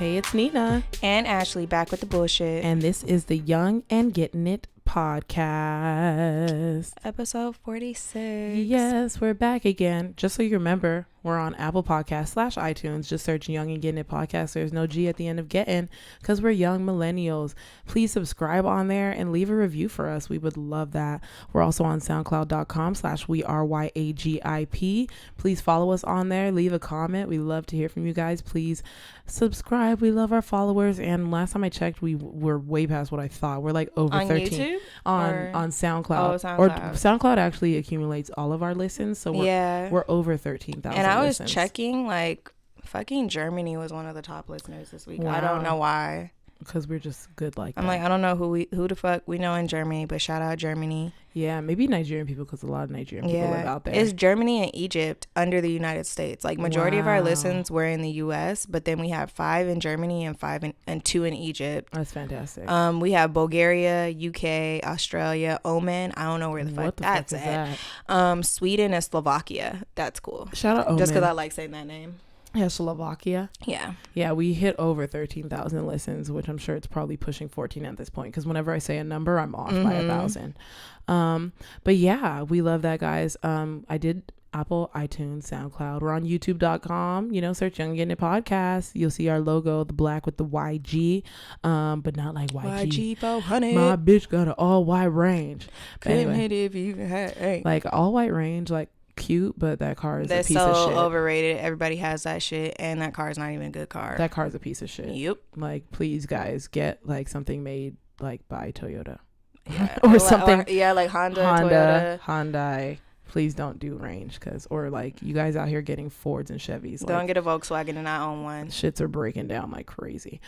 Hey, it's Nina. And Ashley back with the bullshit. And this is the Young and Gettin It Podcast. Episode 46. Yes, we're back again. Just so you remember, we're on Apple Podcast / iTunes. Just search Young and Gettin It Podcast. There's no G at the end of gettin' because we're young millennials. Please subscribe on there and leave a review for us. We would love that. We're also on soundcloud.com / YAGIP. Please follow us on there. Leave a comment. We love to hear from you guys. Please subscribe. We love our followers. And last time I checked, we were way past what I thought. We're like over on 13. YouTube? On SoundCloud. Oh, SoundCloud. Or SoundCloud actually accumulates all of our listens. So we're over 13,000 And I was listens. checking, like, fucking Germany was one of the top listeners this week. Wow. I don't know why. Because we're just good like I'm that. like, I don't know who the fuck we know in Germany, but shout out Germany. Yeah, maybe Nigerian people, because a lot of Nigerian people live out there. It's Germany and Egypt under the United States. Like, majority of our listens were in the U.S., but then we have 5 in Germany and 2 in Egypt. That's fantastic. We have Bulgaria, UK, Australia, Oman. I don't know where the fuck that's at. Sweden and Slovakia. That's cool. Shout out Oman. Just because I like saying that name. Yeah, Slovakia. Yeah. Yeah, we hit over 13,000 listens, which I'm sure it's probably pushing 14 at this point, because whenever I say a number, I'm off by 1,000. But yeah, we love that, guys. I did Apple, iTunes, SoundCloud. We're on youtube.com. Search Young and Gettin It Podcast. You'll see our logo, the black with the YG, but not like YG. YG 400. My bitch got an all white range. Couldn't hit it if you had. Like all white range, like cute, but that car is That's a piece of shit. so overrated. Everybody has that shit, and that car is not even a good car. That car is a piece of shit. Yep. Like, please, guys, get like something made like by Toyota, Yeah. or something. Like Honda, Toyota. Hyundai. Please don't do range, or like you guys out here getting Fords and Chevys. Don't get a Volkswagen and I own one. Shits are breaking down like crazy.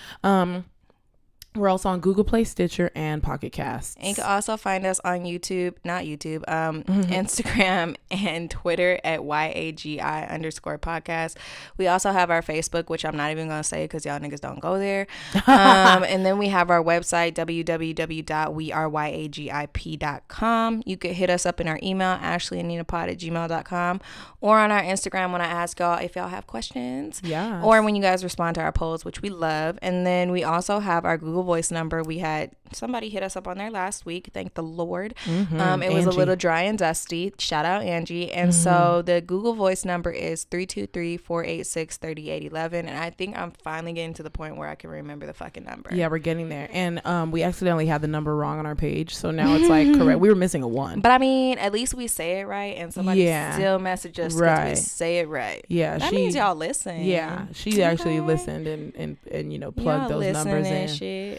We're also on GooglePlay, Stitcher, and Pocket Casts. And you can also find us on Instagram and Twitter at YAGI_podcast. We also have our Facebook, which I'm not even going to say because y'all niggas don't go there. And then we have our website, www.weareyagip.com. You could hit us up in our email, Ashleyandninapod@gmail.com, or on our Instagram when I ask y'all if y'all have questions. Yeah. Or when you guys respond to our polls, which we love. And then we also have our Google Voice number. We had somebody hit us up on there last week, thank the Lord. It was Angie. a little dry and dusty, shout out Angie. And so the Google Voice number is 323-486-3811, and I think I'm finally getting to the point where I can remember the fucking number. Yeah, we're getting there. And we accidentally had the number wrong on our page, so now it's like correct. We were missing a 1, but I mean, at least we say it right, and somebody still messaged us because we say it right. Yeah, that means y'all listen. Yeah, she actually listened and plugged those numbers in. Shit.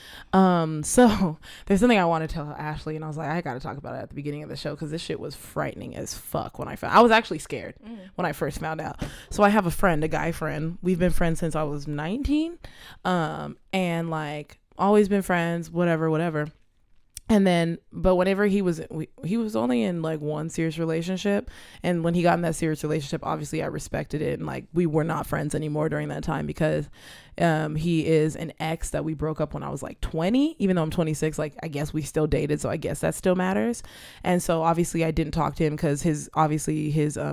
So there's something I want to tell Ashley, and I was like, I gotta talk about it at the beginning of the show because this shit was frightening as fuck when I was actually scared when I first found out. So I have a guy friend. We've been friends since I was 19, and like always been friends, whatever. And then, but whenever he was only in like one serious relationship, and when he got in that serious relationship, obviously I respected it, and like we were not friends anymore during that time because he is an ex that we broke up when I was like 20, even though I'm 26. Like, I guess we still dated, so I guess that still matters. And so obviously I didn't talk to him because his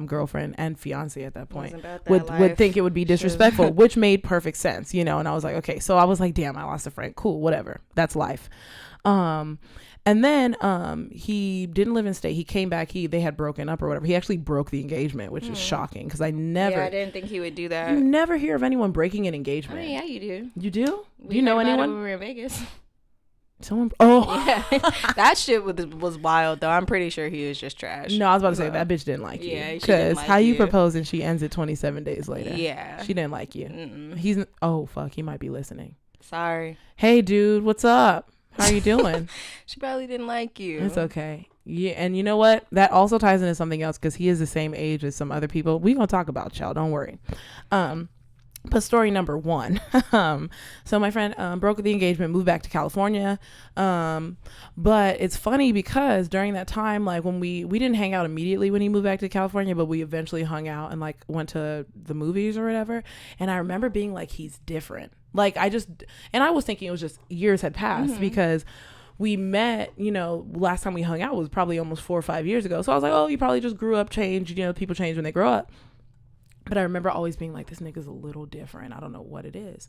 girlfriend and fiance at that point would think it would be disrespectful, which made perfect sense, and I was like, okay. So I was like, damn, I lost a friend. Cool, whatever, that's life. And then he didn't live in state. He came back. They had broken up or whatever. He actually broke the engagement, which is shocking because I didn't think he would do that. You never hear of anyone breaking an engagement. I mean, yeah, you do. You do? Do you know anyone? When we were in Vegas. Someone? Oh, yeah. That shit was wild though. I'm pretty sure he was just trash. No, I was about to say that bitch didn't like you. Yeah, because how you propose and she ends it 27 days later. Yeah, she didn't like you. Fuck, he might be listening. Sorry. Hey, dude, what's up? How are you doing? She probably didn't like you. It's okay. Yeah, and you know what? That also ties into something else because he is the same age as some other people. We gonna talk about y'all. Don't worry. But story number 1. So my friend broke the engagement, moved back to California. But it's funny because during that time, like when we didn't hang out immediately when he moved back to California, but we eventually hung out and like went to the movies or whatever. And I remember being like, he's different. Like I was thinking it was just years had passed because we met, last time we hung out was probably almost 4 or 5 years ago. So I was like, oh, you probably just grew up, changed, people change when they grow up. But I remember always being like, this nigga's a little different. I don't know what it is.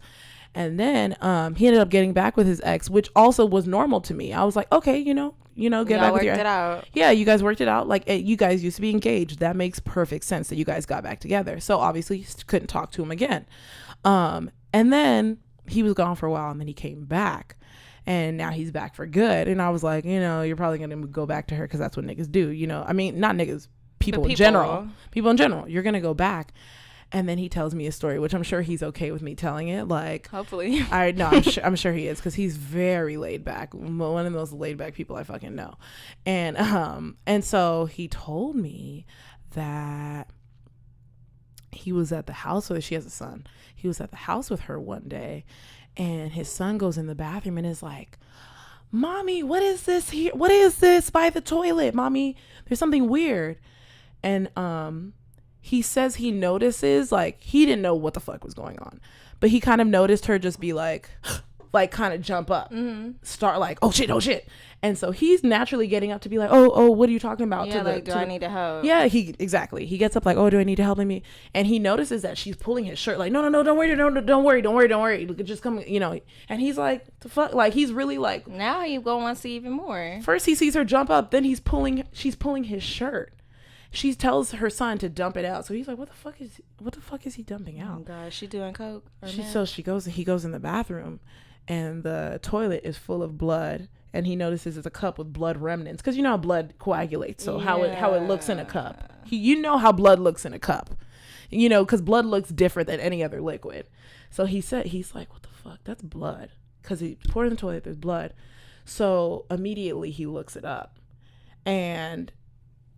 And then he ended up getting back with his ex, which also was normal to me. I was like, okay, get back with your ex. It out. Yeah, you guys worked it out. Like, you guys used to be engaged. That makes perfect sense that you guys got back together. So obviously couldn't talk to him again. And then he was gone for a while, and then he came back. And now he's back for good. And I was like, you're probably going to go back to her because that's what niggas do. I mean, not niggas. People in general, you're gonna go back. And then he tells me a story, which I'm sure he's okay with me telling it. Like, hopefully, I'm sure he is, because he's very laid back, one of the most laid back people I fucking know. And so he told me that he was at the house with her. She has a son. He was at the house with her one day, and his son goes in the bathroom and is like, "Mommy, what is this here? What is this by the toilet? Mommy, there's something weird." And he says he notices, like, he didn't know what the fuck was going on, but he kind of noticed her just be like kind of jump up, start like, oh shit. And so he's naturally getting up to be like, oh, what are you talking about? Yeah, do I need to help? Yeah, he gets up like, oh, do I need to help me? And he notices that she's pulling his shirt, like, no, don't worry, just come, and he's like, the fuck, like, he's really like, now you go want to see even more. First he sees her jump up, then she's pulling his shirt. She tells her son to dump it out. So he's like, what the fuck is he dumping out? Oh gosh, she doing coke? He goes in the bathroom, and the toilet is full of blood, and he notices it's a cup with blood remnants, because how blood coagulates. So how it looks in a cup. How blood looks in a cup. Because blood looks different than any other liquid. So he's like, what the fuck? That's blood. Because he poured in the toilet, there's blood. So immediately he looks it up, and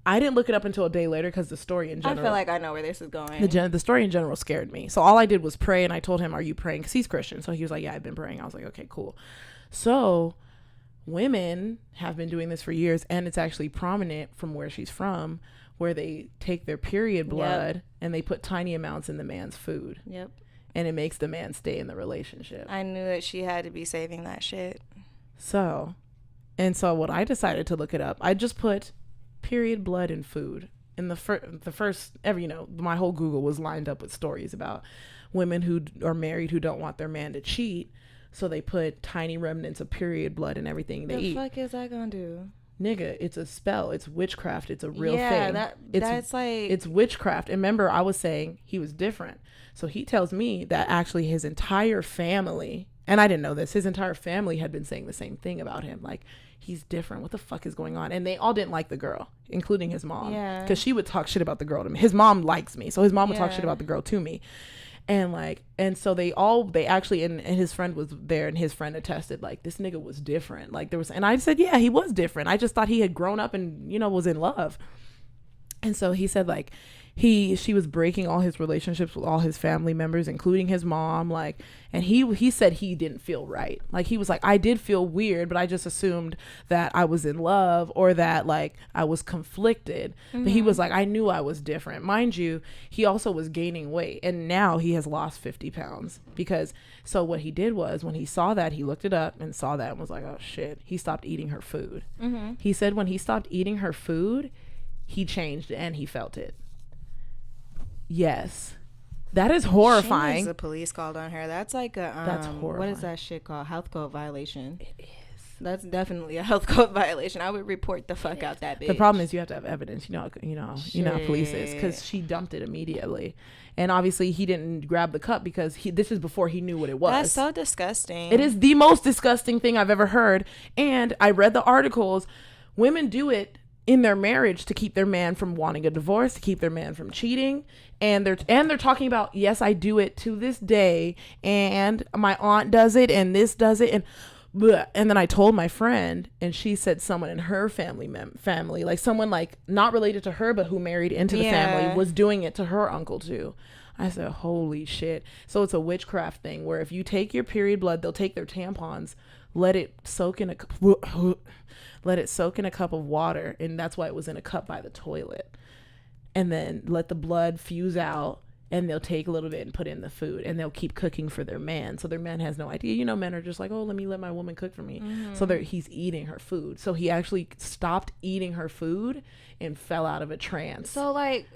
I didn't look it up until a day later, because the story in general, I feel like I know where this is going. The story in general scared me. So all I did was pray, and I told him, are you praying? Because he's Christian. So he was like, yeah, I've been praying. I was like, okay, cool. So women have been doing this for years, and it's actually prominent from where she's from, where they take their period blood and they put tiny amounts in the man's food. Yep. And it makes the man stay in the relationship. I knew that she had to be saving that shit. So what I decided to look it up, I just put period blood and food in the first my whole Google was lined up with stories about women who are married who don't want their man to cheat, so they put tiny remnants of period blood in everything they eat. The fuck is that gonna do? Nigga, it's a spell. It's witchcraft. It's a real thing. That's like, it's witchcraft. And remember, I was saying he was different. So he tells me that actually his entire family, and I didn't know this, his entire family had been saying the same thing about him. Like, he's different. What the fuck is going on? And they all didn't like the girl, including his mom. Yeah. Because she would talk shit about the girl to me. His mom likes me, so his mom would talk shit about the girl to me. And so they actually, and his friend was there, and his friend attested, like, this nigga was different. Like, and I said, yeah, he was different. I just thought he had grown up and, was in love. And so he said, like, she was breaking all his relationships with all his family members, including his mom. Like, and he said he didn't feel right. Like, he was like, I did feel weird, but I just assumed that I was in love, or that, like, I was conflicted. But he was like, I knew I was different. Mind you, he also was gaining weight, and now he has lost 50 pounds so what he did was, when he saw that, he looked it up and saw that and was like, oh shit, he stopped eating her food. He said when he stopped eating her food, he changed and he felt it. Yes, that is horrifying. She needs the police called on her. That's like a that's horrifying. What is that shit called? Health code violation. It is. That's definitely a health code violation. I would report the fuck out that bitch. The problem is you have to have evidence. You know how police is, because she dumped it immediately, and obviously he didn't grab the cup because this is before he knew what it was. That's so disgusting. It is the most disgusting thing I've ever heard. And I read the articles. Women do it in their marriage to keep their man from wanting a divorce, to keep their man from cheating. And they're talking about, yes, I do it to this day, and my aunt does it, and this does it, and bleh. And then I told my friend, and she said someone in her family, like someone like not related to her, but who married into the family, was doing it to her uncle too. I said, holy shit. So it's a witchcraft thing where if you take your period blood, they'll take their tampons, let it soak in a cup of water, and that's why it was in a cup by the toilet. And then let the blood fuse out, and they'll take a little bit and put in the food, and they'll keep cooking for their man. So their man has no idea. Men are just like, oh, let my woman cook for me. So he's eating her food. So he actually stopped eating her food and fell out of a trance. So, like,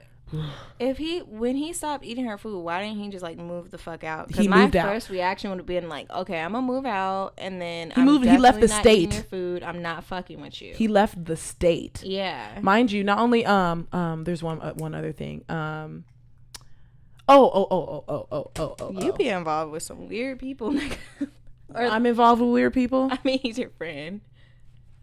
When he stopped eating her food, why didn't he just like move the fuck out? He Because my moved out. first reaction would have been like, okay, I'm gonna move out, and then He left the not state. eating your food. I'm not fucking with you. He left the state. Yeah. Mind you, not only there's one other thing. You be involved with some weird people, nigga. Or I'm involved with weird people. I mean, he's your friend.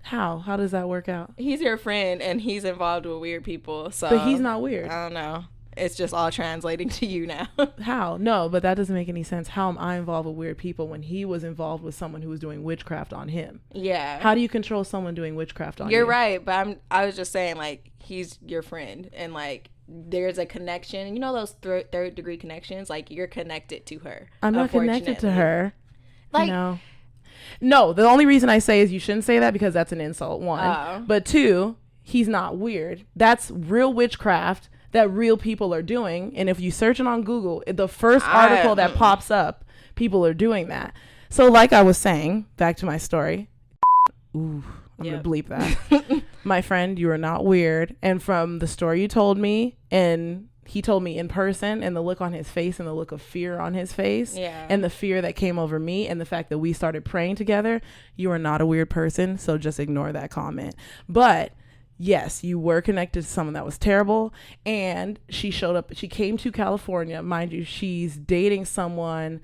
How does that work out? He's your friend, and he's involved with weird people. So, but he's not weird. I don't know. It's just all translating to you now. How? No, but that doesn't make any sense. How am I involved with weird people when he was involved with someone who was doing witchcraft on him? Yeah. How do you control someone doing witchcraft on you? You're right, but I was just saying, like, he's your friend, and like there's a connection. You know those third degree connections? Like, you're connected to her. I'm not connected to her. Like, no, the only reason I say is you shouldn't say that because that's an insult, one. But two, he's not weird. That's real witchcraft that real people are doing. And if you search it on Google, the first article that pops up, people are doing that. So like I was saying, back to my story. Ooh, I'm going to bleep that. My friend, you are not weird. And from the story you told me, and he told me in person, and the look on his face and the look of fear on his face, and the fear that came over me, and the fact that we started praying together, you are not a weird person. So just ignore that comment. But yes, you were connected to someone that was terrible, and she came to California. Mind you, she's dating someone,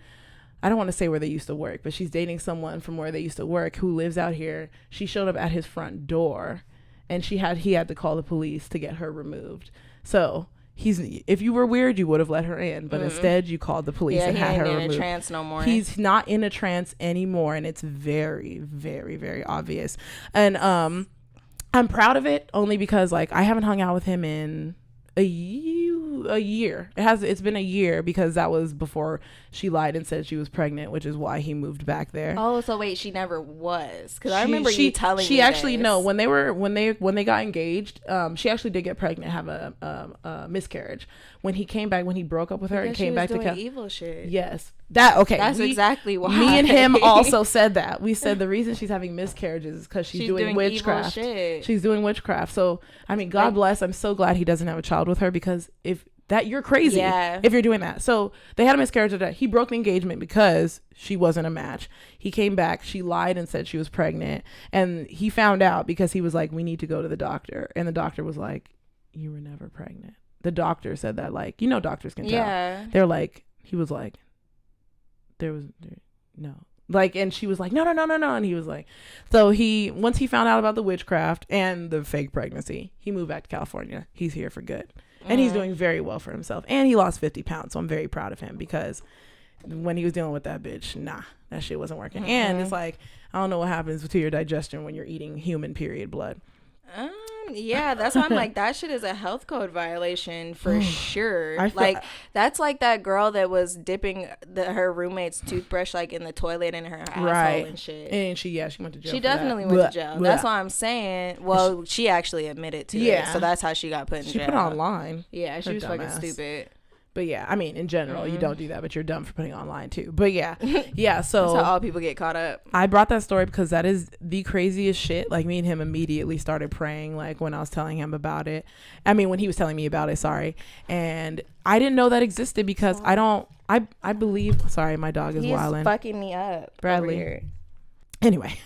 I don't want to say where they used to work, but she's dating someone from where they used to work who lives out here. She showed up at his front door, and he had to call the police to get her removed. So if you were weird, you would have let her in, but instead you called the police and had her removed. He's in a trance no more. He's not in a trance anymore, and it's very, very, very obvious. And I'm proud of it only because like I haven't hung out with him in a year. It's been a year because that was before she lied and said she was pregnant, which is why he moved back there. Oh, so wait, she never was? Because I remember you telling me she actually this. No, when they got engaged, she actually did get pregnant, have a miscarriage. When he came back, when he broke up with her and came back to evil shit. Yes, that's exactly why. Me and him also said that. We said the reason she's having miscarriages is because she's doing witchcraft. She's doing witchcraft. So I mean, God bless. I'm so glad he doesn't have a child with her, because you're crazy if you're doing that. So they had a miscarriage of that. He broke the engagement because she wasn't a match. He came back. She lied and said she was pregnant. And he found out because he was like, we need to go to the doctor. And the doctor was like, you were never pregnant. The doctor said that, like, doctors can tell. Yeah. They're like, he was like, no. Like, and she was like, no. And he was like, so once he found out about the witchcraft and the fake pregnancy, he moved back to California. He's here for good. And he's doing very well for himself. And he lost 50 pounds. So I'm very proud of him, because when he was dealing with that bitch, that shit wasn't working. And it's like, I don't know what happens to your digestion when you're eating human period blood. Yeah, that's why I'm like, that shit is a health code violation for sure. Like, that's like that girl that was dipping her roommate's toothbrush like in the toilet in her asshole and shit. And she went to jail. She definitely went to jail. That's why I'm saying. Well, she actually admitted to it, so that's how she got put in jail. She put it online. Yeah, she was fucking stupid. But yeah, I mean, in general, you don't do that, but you're dumb for putting it online too. But yeah, so that's how all people get caught up. I brought that story because that is the craziest shit. Like, me and him immediately started praying, like, when I was telling him about it. I mean, when he was telling me about it, sorry. And I didn't know that existed because I believe, sorry, my dog is wilding. He's fucking me up, Bradley. Anyway,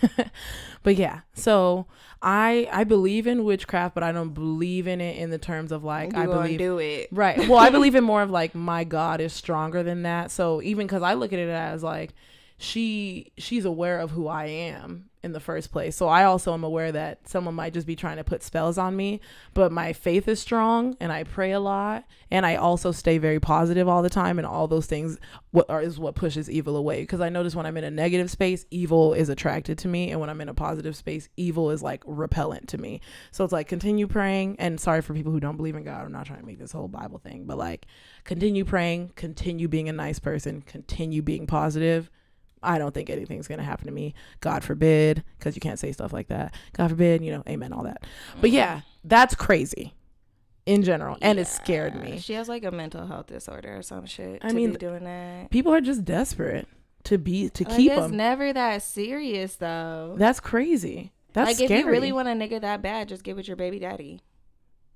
but yeah, so I believe in witchcraft, but I don't believe in it in the terms of like, I believe do it right. Well, I believe in more of like, my God is stronger than that. So even because I look at it as like, she's aware of who I am in the first place. So I also am aware that someone might just be trying to put spells on me, but my faith is strong and I pray a lot, and I also stay very positive all the time, and all those things is what pushes evil away. Because I notice when I'm in a negative space, evil is attracted to me, and when I'm in a positive space, evil is like repellent to me. So it's like, continue praying. And sorry for people who don't believe in God, I'm not trying to make this whole Bible thing, but like, continue praying, continue being a nice person, continue being positive. I don't think anything's going to happen to me. God forbid, because you can't say stuff like that. God forbid, amen, all that. But yeah, that's crazy in general. And it scared me. She has like a mental health disorder or some shit. I mean, be doing that. People are just desperate to keep them. It's never that serious though. That's crazy. That's like, scary. if you really want a nigga that bad, just get with your baby daddy.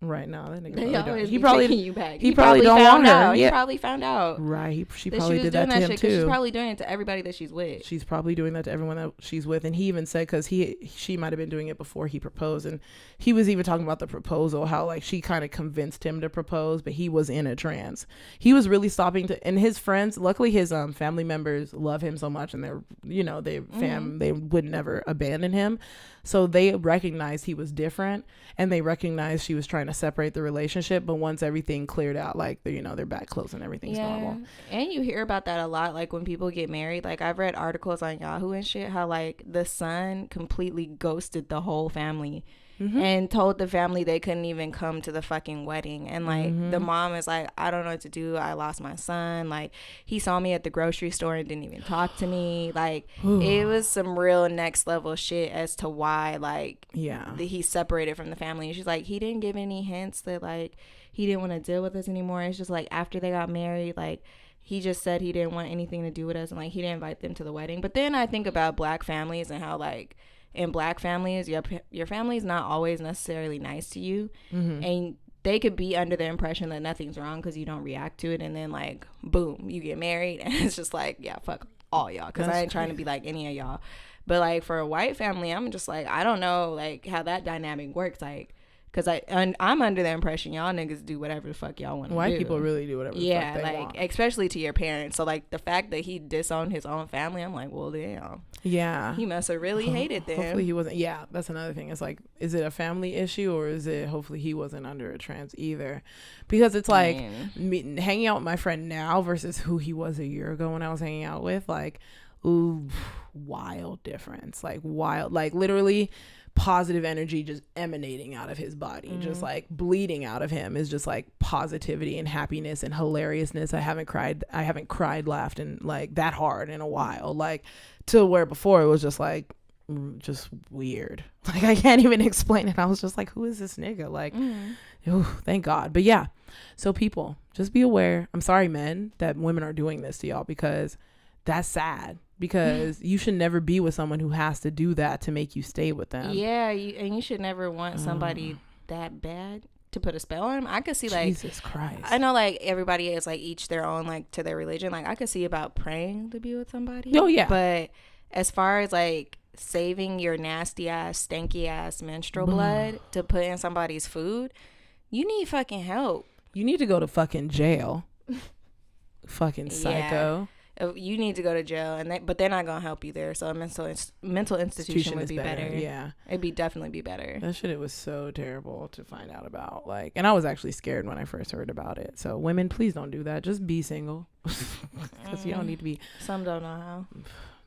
Right now, that nigga he probably you back. He probably don't want her. He probably found out. Right. She probably did that to him too. She's probably doing it to everybody that she's with. She's probably doing that to everyone that she's with. And he even said, because she might have been doing it before he proposed, and he was even talking about the proposal, how like she kind of convinced him to propose, but he was in a trance. He was really stopping to, and his friends, luckily his family members love him so much, and they're, you know, they would never abandon him. So they recognized he was different, and they recognized she was trying to separate the relationship. But once everything cleared out, like, you know, they're back close and everything's normal. And you hear about that a lot, like when people get married. Like I've read articles on Yahoo and shit, how like the son completely ghosted the whole family. And told the family they couldn't even come to the fucking wedding. And like the mom is like, I don't know what to do. I lost my son. Like he saw me at the grocery store and didn't even talk to me. Like it was some real next level shit as to why like he separated from the family. And she's like, he didn't give any hints that like he didn't want to deal with us anymore. It's just like after they got married, like he just said he didn't want anything to do with us, and like he didn't invite them to the wedding. But then I think about black families and how like in black families, your family is not always necessarily nice to you, and they could be under the impression that nothing's wrong because you don't react to it, and then like boom, you get married, and it's just like, yeah, fuck all y'all, because I ain't trying to be like any of y'all. But like for a white family, I'm just like, I don't know like how that dynamic works, like because I'm under the impression y'all niggas do whatever the fuck y'all want to do. White people really do whatever the fuck they want. Especially to your parents. So like the fact that he disowned his own family, I'm like, well damn. Yeah. He must have really hated them. Hopefully he wasn't. Yeah, that's another thing. It's like, is it a family issue, or is it hopefully he wasn't under a trance either? Because it's like hanging out with my friend now versus who he was a year ago when I was hanging out with, like, ooh, wild difference. Like wild, like literally positive energy just emanating out of his body, just like bleeding out of him is just like positivity and happiness and hilariousness. I haven't cried, laughed, and like that hard in a while, like to where before it was just like just weird, like I can't even explain it. I was just like, who is this nigga? Like thank God. But yeah, so people, just be aware. I'm sorry, men, that women are doing this to y'all, because that's sad. Because you should never be with someone who has to do that to make you stay with them. Yeah, and you should never want somebody that bad to put a spell on them. I could see like, Jesus Christ. I know like everybody is like each their own, like to their religion. Like I could see about praying to be with somebody. Oh yeah. But as far as like saving your nasty ass, stanky ass menstrual blood to put in somebody's food, you need fucking help. You need to go to fucking jail. Fucking psycho. Yeah. You need to go to jail, but they're not gonna help you there. So a mental institution would be better. Yeah, it'd definitely be better. That shit, it was so terrible to find out about. Like, and I was actually scared when I first heard about it. So women, please don't do that. Just be single, because you don't need to be. Some don't know how.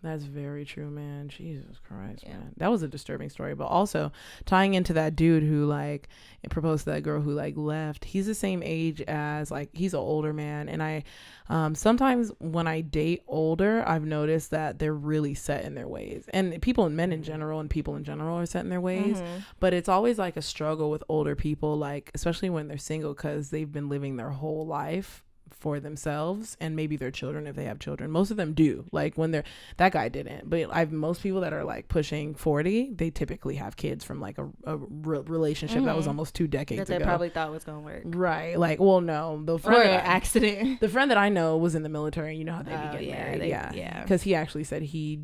That's very true, man. Jesus Christ, man. That was a disturbing story. But also tying into that dude who like proposed to that girl who like left. He's the same age as, like, he's an older man. And I sometimes when I date older, I've noticed that they're really set in their ways. And men in general are set in their ways. But it's always like a struggle with older people, like especially when they're single, because they've been living their whole life for themselves and maybe their children, if they have children. Most of them do. Like when that guy didn't, but most people that are like pushing 40, they typically have kids from like a relationship that was almost 2 decades ago. That they probably thought was gonna work. Right. Like, well, no, the friend that I know was in the military. You know how they get married. Yeah. Because he actually said he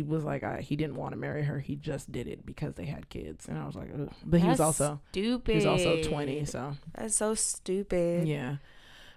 was like, he didn't want to marry her. He just did it because they had kids. And I was like, ugh. But he was also stupid. He was also 20. So that's so stupid. Yeah.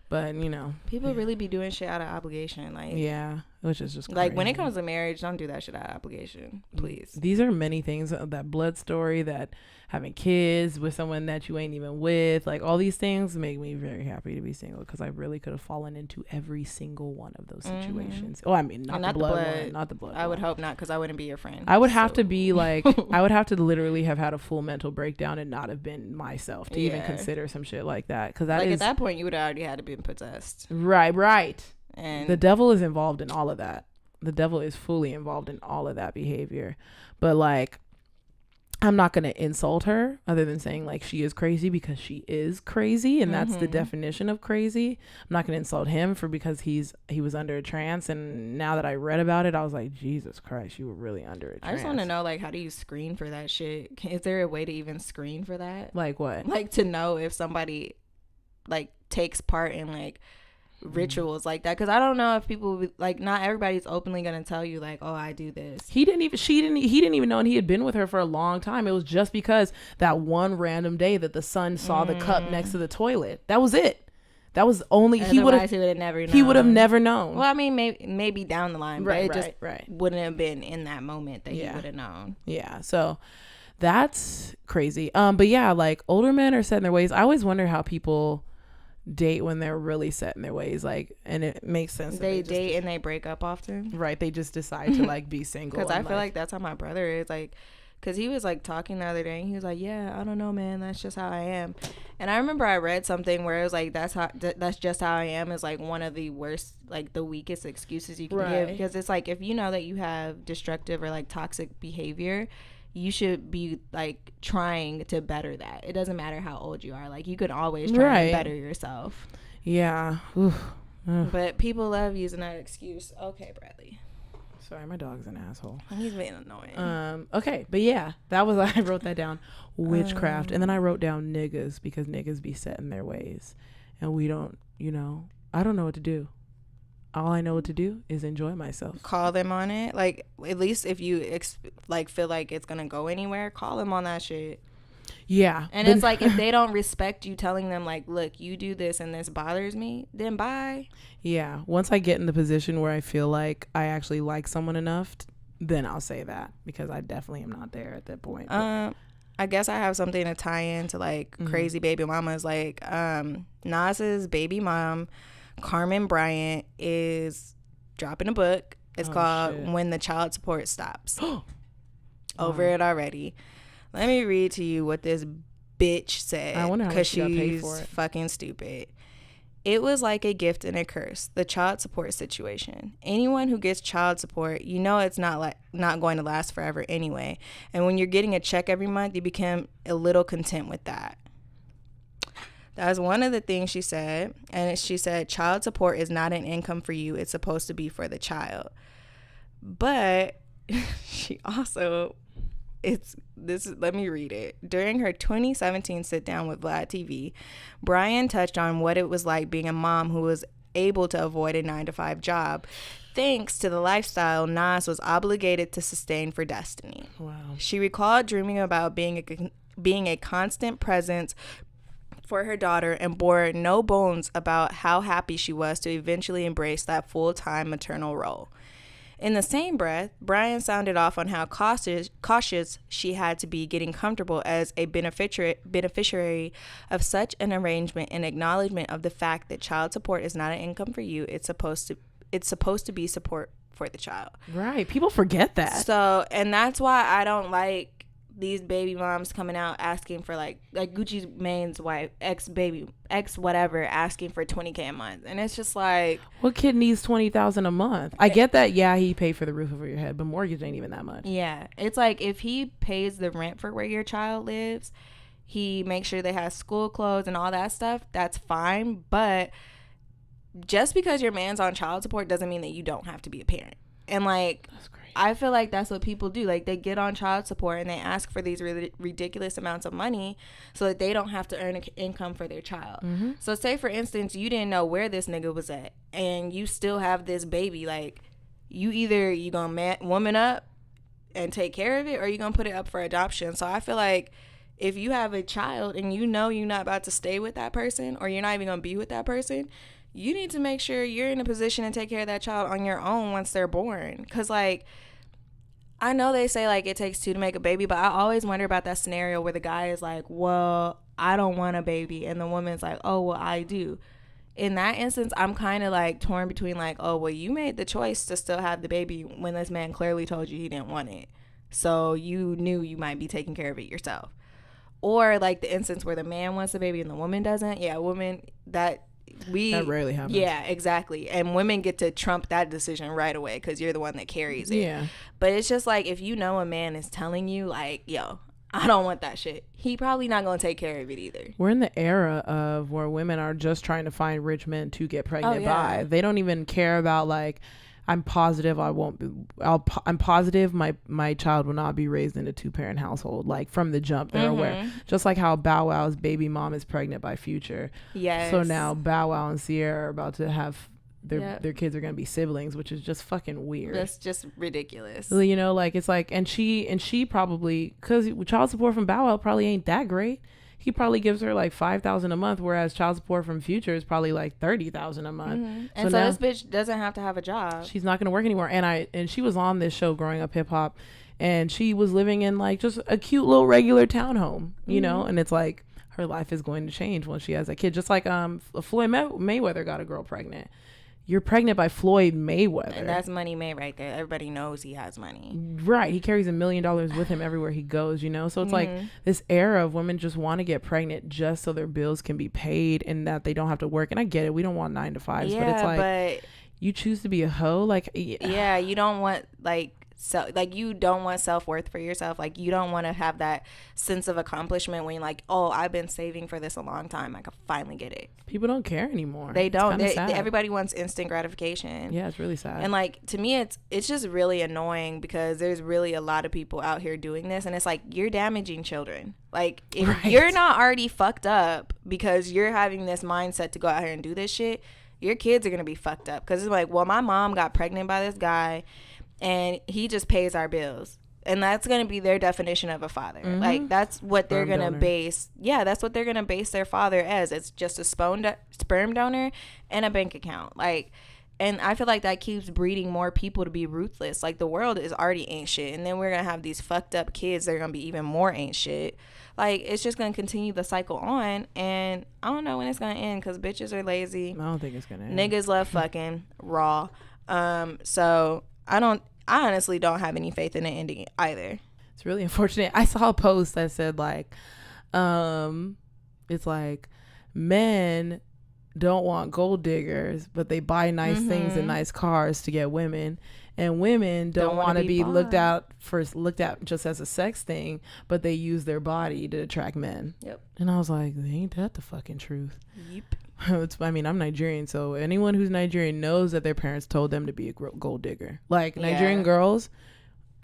But, you know, people really be doing shit out of obligation. Like, yeah, which is just like crazy. When it comes to marriage, don't do that shit out of obligation, please. These are many things, that blood story, that having kids with someone that you ain't even with, like all these things make me very happy to be single, because I really could have fallen into every single one of those situations. Oh, I mean, not the blood one. I would hope not, because I wouldn't be your friend. I would have to be like, I would have to literally have had a full mental breakdown and not have been myself to even consider some shit like that. Because that, like, at that point, you would have already had to been possessed. Right. And the devil is involved in all of that. The devil is fully involved in all of that behavior. But like, I'm not going to insult her other than saying like she is crazy because she is crazy. And that's the definition of crazy. I'm not going to insult him because he was under a trance. And now that I read about it, I was like, Jesus Christ, you were really under a trance. I just want to know, like, how do you screen for that shit? Is there a way to even screen for that? Like what? Like to know if somebody like takes part in like rituals like that, because I don't know if people like, not everybody's openly gonna tell you like, oh, I do this. He didn't even know, and he had been with her for a long time. It was just because that one random day that the son saw the cup next to the toilet. That was it. That was only he would have never known. Well, I mean, maybe down the line, but it just wouldn't have been in that moment that he would have known. Yeah, so that's crazy. But yeah, like older men are set in their ways. I always wonder how people date when they're really set in their ways, like, and it makes sense. They date and they break up often, right? They just decide to like be single. Because I feel like that's how my brother is, like, because he was like talking the other day and he was like, yeah, I don't know, man, that's just how I am. And I remember I read something where it was like, that's just how I am is like one of the worst, like the weakest excuses you can give, because it's like, if you know that you have destructive or like toxic behavior, you should be like trying to better that. It doesn't matter how old you are. Like you could always try to better yourself. Yeah. But people love using that excuse. Okay, Bradley. Sorry, my dog's an asshole. He's being annoying. Okay, but yeah, that was, I wrote that down. Witchcraft. And then I wrote down niggas, because niggas be set in their ways. And we don't, I don't know what to do. All I know what to do is enjoy myself. Call them on it. Like, at least if you feel like it's gonna go anywhere, call them on that shit. Yeah. And it's like, if they don't respect you telling them like, look, you do this and this bothers me, then bye. Yeah. Once I get in the position where I feel like I actually like someone enough, then I'll say that, because I definitely am not there at that point. I guess I have something to tie into like crazy baby mamas. Like Nas's baby mom, Carmen Bryant, is dropping a book. It's called When the Child Support Stops. Over it already. Let me read to you what this bitch said. I wonder how much she got paid for it. Fucking stupid. It was like a gift and a curse, the child support situation. Anyone who gets child support, it's not going to last forever anyway. And when you're getting a check every month, you become a little content with that. That was one of the things she said. And she said, child support is not an income for you. It's supposed to be for the child. But she also, let me read it. During her 2017 sit-down with Vlad TV, Brian touched on what it was like being a mom who was able to avoid a 9-to-5 job, thanks to the lifestyle Nas was obligated to sustain for Destiny. Wow. She recalled dreaming about being a constant presence for her daughter, and bore no bones about how happy she was to eventually embrace that full-time maternal role. In the same breath, Brian sounded off on how cautious she had to be getting comfortable as a beneficiary of such an arrangement, in acknowledgement of the fact that child support is not an income for you. It's supposed to be support for the child. Right. People forget that. So, and that's why I don't like these baby moms coming out asking for like Gucci Mane's wife, ex whatever, asking for $20,000 a month. And it's just like, what kid needs $20,000 a month? I get that. Yeah, he paid for the roof over your head, but mortgage ain't even that much. Yeah. It's like, if he pays the rent for where your child lives, he makes sure they have school clothes and all that stuff, that's fine. But just because your man's on child support doesn't mean that you don't have to be a parent. And like, that's crazy. I feel like that's what people do. Like, they get on child support and they ask for these really ridiculous amounts of money so that they don't have to earn an income for their child. Mm-hmm. So say, for instance, you didn't know where this nigga was at and you still have this baby. Like, you gonna woman up and take care of it, or you gonna put it up for adoption. So I feel like if you have a child and you're not about to stay with that person, or you're not even gonna be with that person, you need to make sure you're in a position to take care of that child on your own once they're born. Because, like, I know they say, like, it takes two to make a baby, but I always wonder about that scenario where the guy is like, well, I don't want a baby. And the woman's like, oh, well, I do. In that instance, I'm kind of, like, torn between, like, oh, well, you made the choice to still have the baby when this man clearly told you he didn't want it. So you knew you might be taking care of it yourself. Or, like, the instance where the man wants the baby and the woman doesn't. Yeah, that rarely happens. Yeah, exactly. And women get to trump that decision right away because you're the one that carries it. Yeah. But it's just like, if a man is telling you like, yo, I don't want that shit. He probably not gonna take care of it either. We're in the era of where women are just trying to find rich men to get pregnant by. They don't even care about like, I'm positive I won't be. I'm positive my child will not be raised in a 2-parent household. Like from the jump, they're aware. Just like how Bow Wow's baby mom is pregnant by Future. Yes. So now Bow Wow and Sierra are about to have their kids are gonna be siblings, which is just fucking weird. That's just ridiculous. You know, like it's like, and she probably, because child support from Bow Wow probably ain't that great. He probably gives her like $5,000 a month, whereas child support from Future is probably like $30,000 a month. And so this bitch doesn't have to have a job. She's not gonna work anymore. And she was on this show Growing Up Hip Hop, and she was living in like just a cute little regular townhome, you know. And it's like her life is going to change when she has a kid. Just like Floyd Mayweather got a girl pregnant. You're pregnant by Floyd Mayweather. And that's money made right there. Everybody knows he has money. Right. He carries $1 million with him everywhere he goes, you know? So it's like this era of women just want to get pregnant just so their bills can be paid and that they don't have to work. And I get it. We don't want 9 to 5s, but it's like, you choose to be a hoe. Like, yeah, you don't want you don't want self-worth for yourself. Like, you don't want to have that sense of accomplishment when you're like, oh, I've been saving for this a long time, I can finally get it. People don't care anymore. They don't. Everybody wants instant gratification. Yeah, it's really sad. And like, to me, it's just really annoying because there's really a lot of people out here doing this, and it's like, you're damaging children. Like, if you're not already fucked up because you're having this mindset to go out here and do this shit, your kids are gonna be fucked up. Because it's like, well, my mom got pregnant by this guy and he just pays our bills, and that's going to be their definition of a father. Like, that's what they're going to base. Yeah, that's what they're going to base their father as. It's just a sperm donor and a bank account. Like, and I feel like that keeps breeding more people to be ruthless. Like, the world is already ain't shit, and then we're going to have these fucked up kids that are going to be even more ain't shit. Like, it's just going to continue the cycle on, and I don't know when it's going to end because bitches are lazy. I don't think it's going to end. Niggas love fucking raw. So I honestly don't have any faith in it ending either. It's really unfortunate. I saw a post that said like, it's like, men don't want gold diggers, but they buy nice things and nice cars to get women, and women don't want to be looked at just as a sex thing, but they use their body to attract men. Yep. And I was like, ain't that the fucking truth? Yep. I mean, I'm Nigerian, so anyone who's Nigerian knows that their parents told them to be a gold digger. Like, Nigerian girls,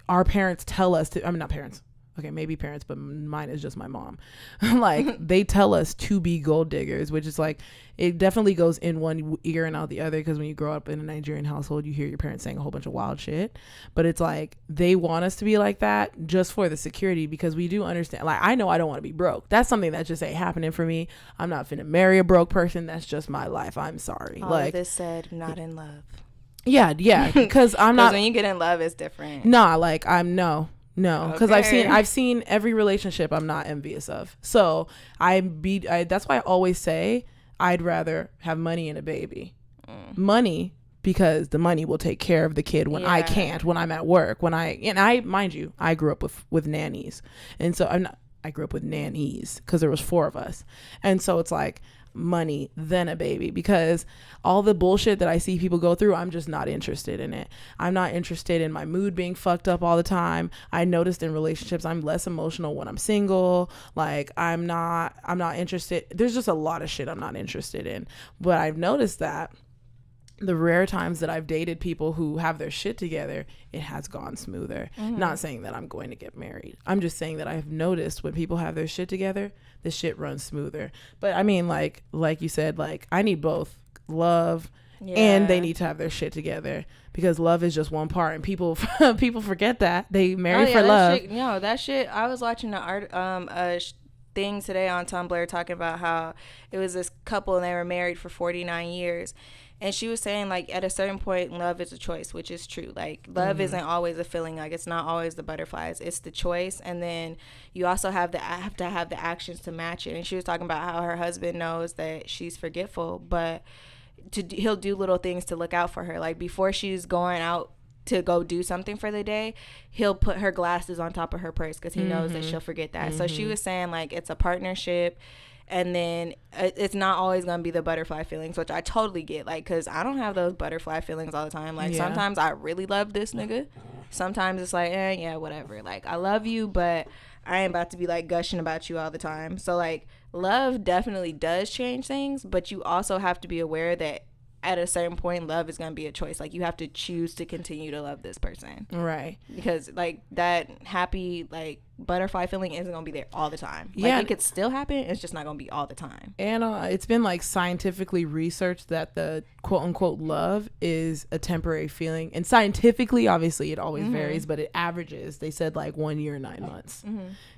our parents tell us to, I mean, not parents, okay, maybe parents, but mine is just my mom. Like, they tell us to be gold diggers, which is like, it definitely goes in one ear and out the other, because when you grow up in a Nigerian household, you hear your parents saying a whole bunch of wild shit. But it's like, they want us to be like that just for the security, because we do understand. Like, I know I don't want to be broke. That's something that just ain't happening for me. I'm not finna marry a broke person. That's just my life. I'm sorry. All of this said, not in love. Yeah, because I'm not. When you get in love, it's different. Nah, like, No, because I've seen every relationship I'm not envious of. So that's why I always say I'd rather have money and a baby. Money, because the money will take care of the kid when I can't, when I'm at work, mind you, I grew up with nannies, and so I grew up with nannies because there was 4 of us, and so it's like, money then a baby, because all the bullshit that I see people go through, I'm just not interested in it. I'm not interested in my mood being fucked up all the time. I noticed in relationships I'm less emotional when I'm single. Like, I'm not interested. There's just a lot of shit I'm not interested in. But I've noticed that the rare times that I've dated people who have their shit together, it has gone smoother. Not saying that I'm going to get married. I'm just saying that I've noticed when people have their shit together, the shit runs smoother. But I mean, like you said, like, I need both love and they need to have their shit together, because love is just one part, and people forget that they marry for love. That shit. I was watching the thing today on Tumblr talking about how it was this couple and they were married for 49 years. And she was saying, like, at a certain point, love is a choice, which is true. Like, love isn't always a feeling. Like, it's not always the butterflies. It's the choice. And then you also have to have the actions to match it. And she was talking about how her husband knows that she's forgetful, but he'll do little things to look out for her. Like, before she's going out to go do something for the day, he'll put her glasses on top of her purse because he knows that she'll forget that. So she was saying, like, it's a partnership. And then it's not always going to be the butterfly feelings, which I totally get. Like, because I don't have those butterfly feelings all the time. Like, sometimes I really love this nigga. Sometimes it's like, yeah, whatever. Like, I love you, but I ain't about to be like gushing about you all the time. So like love definitely does change things, but you also have to be aware that at a certain point, love is going to be a choice. Like, you have to choose to continue to love this person. Right. Because, like, that happy, like, butterfly feeling isn't going to be there all the time. Like, yeah. It could still happen. It's just not going to be all the time. And it's been, like, scientifically researched that the quote-unquote love is a temporary feeling. And scientifically, obviously, it always varies, but it averages. They said, like, 1 year, 9 months.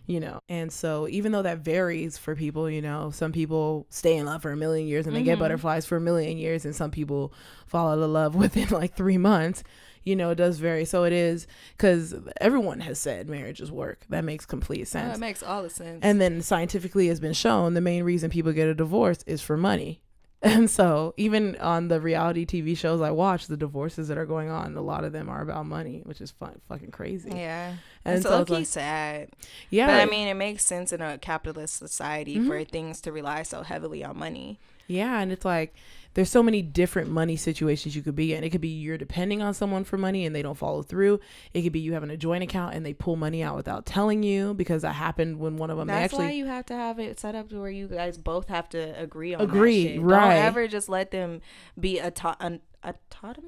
You know, and so even though that varies for people, you know, some people stay in love for 1,000,000 years and they get butterflies for 1,000,000 years, and some people fall out of love within like 3 months. You know, it does vary. So it is, because everyone has said marriage is work. That makes complete sense. That makes all the sense. And then scientifically has been shown the main reason people get a divorce is for money. And so even on the reality TV shows I watch, the divorces that are going on, a lot of them are about money, which is fucking crazy. Yeah. And it's so low-key like, sad. Yeah. But I mean, it makes sense in a capitalist society for things to rely so heavily on money. Yeah. And it's like, there's so many different money situations you could be in. It could be you're depending on someone for money and they don't follow through. It could be you having a joint account and they pull money out without telling you, because that happened when one of them That's why you have to have it set up to where you guys both have to agree on that shit. Right. Don't ever just let them be autonomous.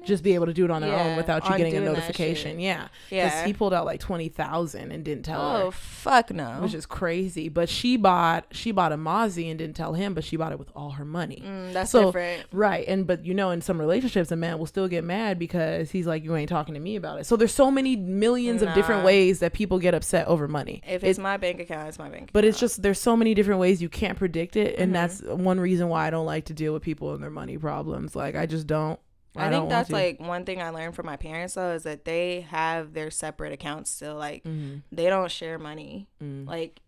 Just be able to do it on their own without you getting a notification. Yeah. Because he pulled out like 20,000 and didn't tell her. Oh, fuck no. Which is crazy. But she bought a Mozzie and didn't tell him, but she bought it with all her money. That's different. Right. But you know, in some relationships, a man will still get mad because he's like, you ain't talking to me about it. So there's so many millions of different ways that people get upset over money. If it's my bank account, it's my bank account. But it's just, there's so many different ways you can't predict it. And that's one reason why I don't like to deal with people and their money problems. Like, I just don't. I think that's like one thing I learned from my parents though, is that they have their separate accounts still. Like they don't share money. Like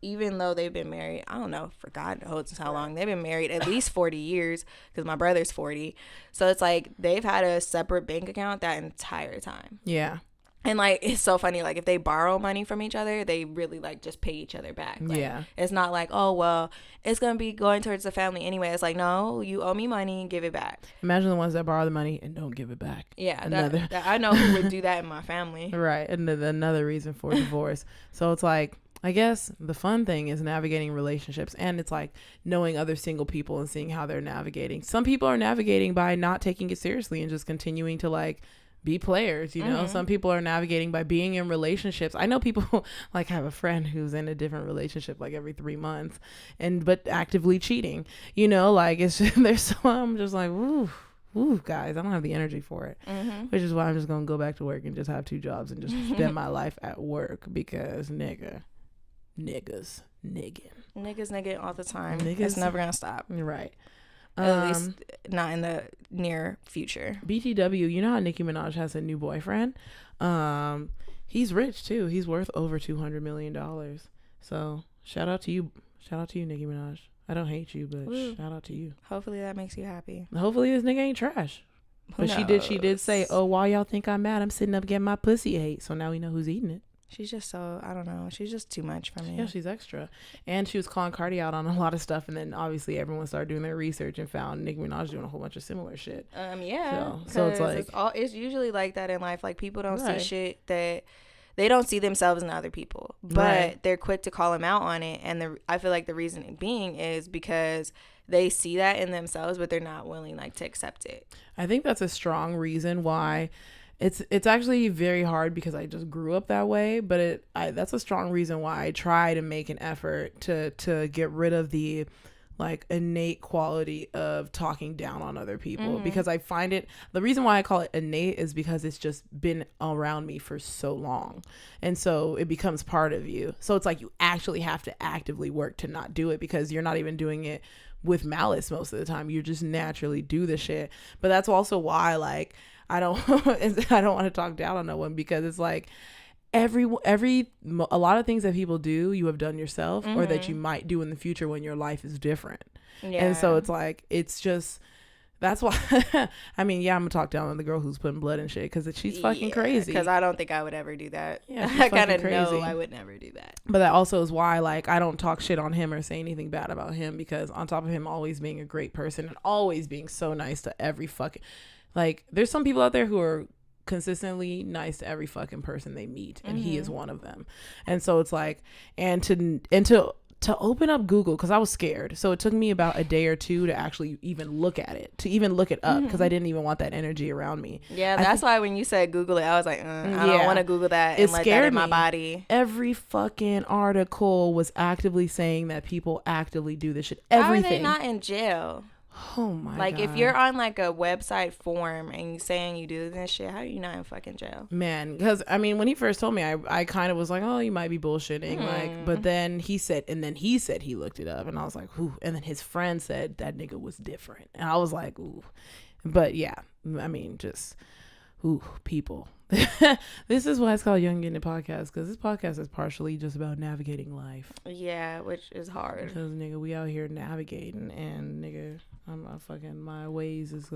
even though they've been married, I don't know, for God knows how long they've been married, at least 40 years, because my brother's 40. So it's like they've had a separate bank account that entire time. Yeah. And like, it's so funny, like if they borrow money from each other, they really like just pay each other back. Like, yeah. It's not like, oh, well, it's going to be going towards the family anyway. It's like, no, you owe me money, give it back. Imagine the ones that borrow the money and don't give it back. Yeah. That I know who would do that in my family. Right. And another reason for divorce. So it's like, I guess the fun thing is navigating relationships, and it's like knowing other single people and seeing how they're navigating. Some people are navigating by not taking it seriously and just continuing to like be players, you know. Some people are navigating by being in relationships. I know people, like I have a friend who's in a different relationship like every 3 months but actively cheating, you know. Like it's just, there's so, I'm just like, ooh, guys, I don't have the energy for it. Which is why I'm just gonna go back to work and just have 2 jobs and just spend my life at work, because niggas nigging all the time. It's never gonna stop. Right. At least not in the near future. BTW, you know how Nicki Minaj has a new boyfriend? He's rich too. He's worth over $200 million. So shout out to you, Nicki Minaj. I don't hate you, but shout out to you. Hopefully that makes you happy. Hopefully this nigga ain't trash. But she did say, oh, why y'all think I'm mad? I'm sitting up getting my pussy ate. So now we know who's eating it. She's just so, I don't know. She's just too much for me. Yeah, she's extra. And she was calling Cardi out on a lot of stuff. And then obviously everyone started doing their research and found Nicki Minaj doing a whole bunch of similar shit. Yeah. So it's like, it's usually like that in life. Like people don't see shit that they don't see themselves in other people, but they're quick to call them out on it. And I feel like the reason being is because they see that in themselves, but they're not willing like to accept it. I think that's a strong reason why. It's actually very hard, because I just grew up that way, but that's a strong reason why I try to make an effort to get rid of the like innate quality of talking down on other people, because I find the reason why I call it innate is because it's just been around me for so long, and so it becomes part of you. So it's like you actually have to actively work to not do it, because you're not even doing it with malice most of the time. You just naturally do the shit. But that's also why like I don't want to talk down on no one, because it's like a lot of things that people do, you have done yourself, or that you might do in the future when your life is different. Yeah. And so it's like, it's just, that's why, I mean, yeah, I'm gonna talk down on the girl who's putting blood and shit, because she's fucking crazy. Because I don't think I would ever do that. Yeah, I kind of know I would never do that. But that also is why, like, I don't talk shit on him or say anything bad about him, because on top of him always being a great person and always being so nice to every fucking, like, there's some people out there who are consistently nice to every fucking person they meet, and he is one of them. And so it's like, and to open up Google, because I was scared, so it took me about a day or two to actually even look at it, to even look it up, because I didn't even want that energy around me. Yeah, that's why when you said Google it, I was like, I don't want to Google that and let that in my body. Every fucking article was actively saying that people actively do this shit. Everything. How are they not in jail? Oh my God. If you're on like a website form and you saying you do this shit, how are you not in fucking jail? Man, because I mean, when he first told me, I kind of was like, oh, you might be bullshitting. Like, but then he said he looked it up, and I was like, ooh. And then his friend said that nigga was different, and I was like, ooh. But yeah, I mean, just ooh, people. This is why it's called Gettin It Podcast, because this podcast is partially just about navigating life. Yeah, which is hard. Because nigga, we out here navigating, and nigga, my ways is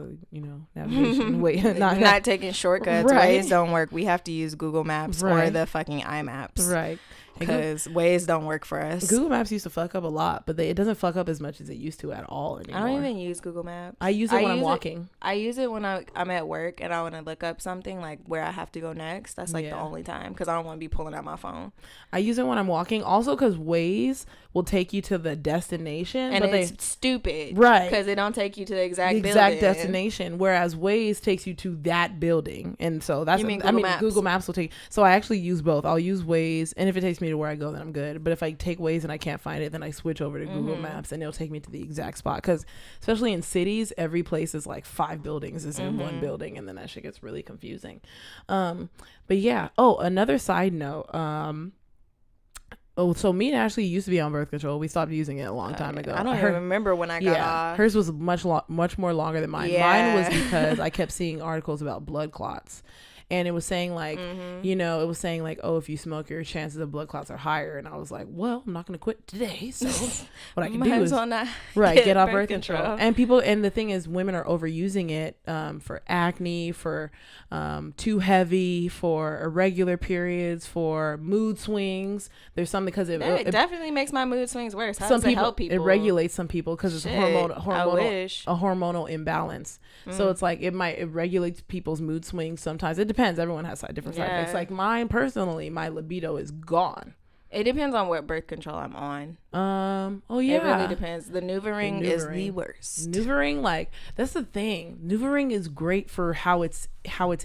navigation. not taking shortcuts. Right. Ways don't work. We have to use Google Maps or the fucking iMaps. Right. Because Waze don't work for us. Google Maps used to fuck up a lot, but it doesn't fuck up as much as it used to at all anymore. I don't even use Google Maps. I use it when I'm walking. I use it when I'm at work and I want to look up something like where I have to go next. That's like the only time, because I don't want to be pulling out my phone. I use it when I'm walking. Also, because Waze will take you to the destination, and it's stupid, right? Because it don't take you to the exact destination, whereas Waze takes you to that building. And so that's Google Maps will take. So I actually use both. I'll use Waze, and if it takes me to where I go, then I'm good. But if I take Waze and I can't find it, then I switch over to Google Maps, and it'll take me to the exact spot. Because especially in cities, every place is like 5 buildings is in one building, and then that shit gets really confusing. But yeah. Oh, another side note. So me and Ashley used to be on birth control. We stopped using it a long time ago. I don't even remember when I got off. Hers was much more longer than mine. Mine was because I kept seeing articles about blood clots. And it was saying like, it was saying like, oh, if you smoke, your chances of blood clots are higher. And I was like, well, I'm not going to quit today. So what I can do is get off birth control. And the thing is, women are overusing it for acne, for too heavy, for irregular periods, for mood swings. There's something, because it definitely makes my mood swings worse. How does it help people? It regulates some people because it's a hormonal imbalance. So it's like it regulates people's mood swings sometimes. It depends. Everyone has different side effects. Like mine personally, my libido is gone. It depends on what birth control I'm on. Oh yeah. It really depends. The NuvaRing is the worst. NuvaRing, like, that's the thing. NuvaRing is great for how it's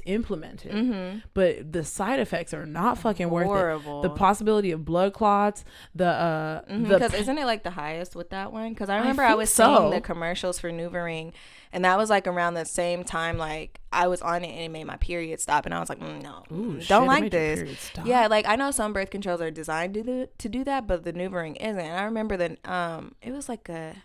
implemented, but the side effects are not fucking worth it. The possibility of blood clots, because isn't it like the highest with that one? Because I remember I was seeing the commercials for NuvaRing, and that was like around the same time like I was on it, and it made my period stop, and I was like, no, don't like this. Yeah, like I know some birth controls are designed to do that, but the NuvaRing isn't. And I remember that it was like I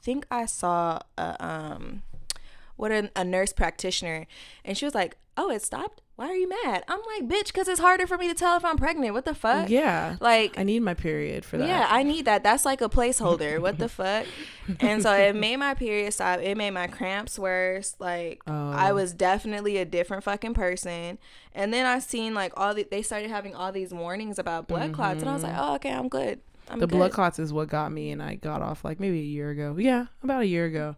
think I saw a nurse practitioner, and she was like, oh, it stopped? Why are you mad? I'm like, bitch, because it's harder for me to tell if I'm pregnant. What the fuck? Yeah. Like, I need my period for that. Yeah, I need that. That's like a placeholder. What the fuck? And so it made my period stop. It made my cramps worse. Like, I was definitely a different fucking person. And then I seen like they started having all these warnings about blood clots. And I was like, oh, okay, I'm good. Blood clots is what got me, and I got off like maybe a year ago. Yeah, about a year ago.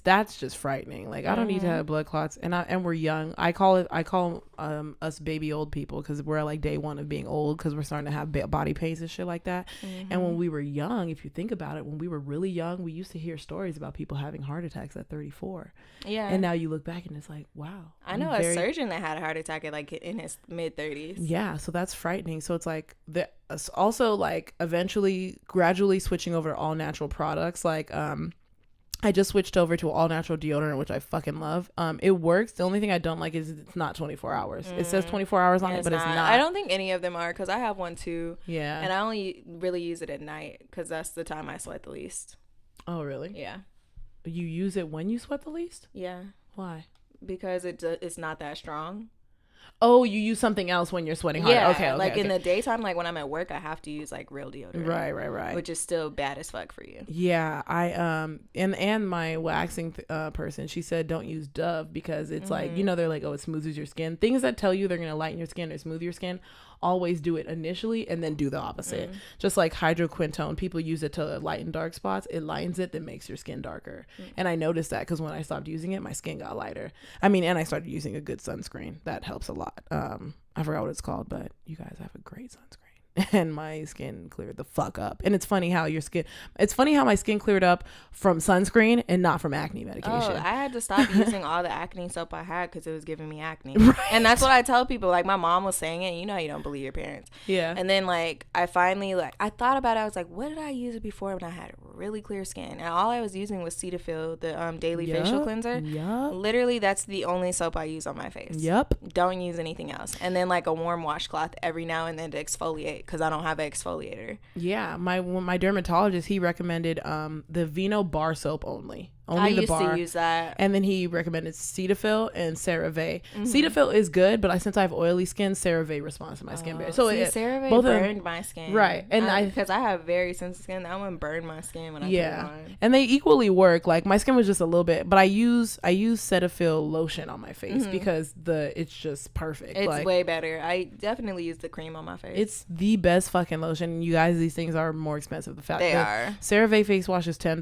That's just frightening. Like, I don't need to have blood clots, and we're young. I call us baby old people, because we're like day one of being old, because we're starting to have body pains and shit like that. And when we were young, if you think about it, when we were really young, we used to hear stories about people having heart attacks at 34. Yeah. And now you look back and it's like, wow. I know a surgeon that had a heart attack at like in his mid 30s. Yeah, so that's frightening. So it's like also like eventually gradually switching over to all natural products. Like I just switched over to all natural deodorant, which I fucking love. It works. The only thing I don't like is it's not 24 hours. It says 24 hours on it, but it's not. I don't think any of them are, because I have one too. Yeah. And I only really use it at night, because that's the time I sweat the least. Oh, really? Yeah. You use it when you sweat the least? Yeah. Why? Because it's not that strong. Oh, you use something else when you're sweating hard. Yeah, okay. Like in the daytime, like when I'm at work, I have to use like real deodorant. Right. Which is still bad as fuck for you. Yeah, I and my waxing person, she said don't use Dove, because it's like, they're like, oh, it smooths your skin. Things that tell you they're gonna lighten your skin or smooth your skin always do it initially and then do the opposite. Just like hydroquinone, people use it to lighten dark spots. It lightens it, then makes your skin darker. And I noticed that because when I stopped using it, my skin got lighter. I mean, and I started using a good sunscreen. That helps a lot. I forgot what it's called, but you guys have a great sunscreen. And my skin cleared the fuck up. And it's funny how my skin cleared up from sunscreen and not from acne medication. I had to stop using all the acne soap I had because it was giving me acne. Right. And that's what I tell people. Like, my mom was saying it. You know, you don't believe your parents. Yeah. And then, like, I finally, like, I thought about it. I was like, what did I use before when I had really clear skin? And all I was using was Cetaphil, the daily facial cleanser. Yep. Literally, that's the only soap I use on my face. Yep. Don't use anything else. And then, like, a warm washcloth every now and then to exfoliate because I don't have an exfoliator. Yeah, my dermatologist, he recommended the Vino bar soap only I the used bar. to use that. And then he recommended Cetaphil and CeraVe. Cetaphil is good, but since I have oily skin, CeraVe responds to my skin better. So CeraVe both burned my skin. Right. And because I have very sensitive skin, that one burned my skin when I put it on. And they equally work. Like, my skin was just a little bit, but I use Cetaphil lotion on my face because it's just perfect. It's way better. I definitely use the cream on my face. It's the best fucking lotion. You guys, these things are more expensive. The fact they that are. CeraVe face wash is $10.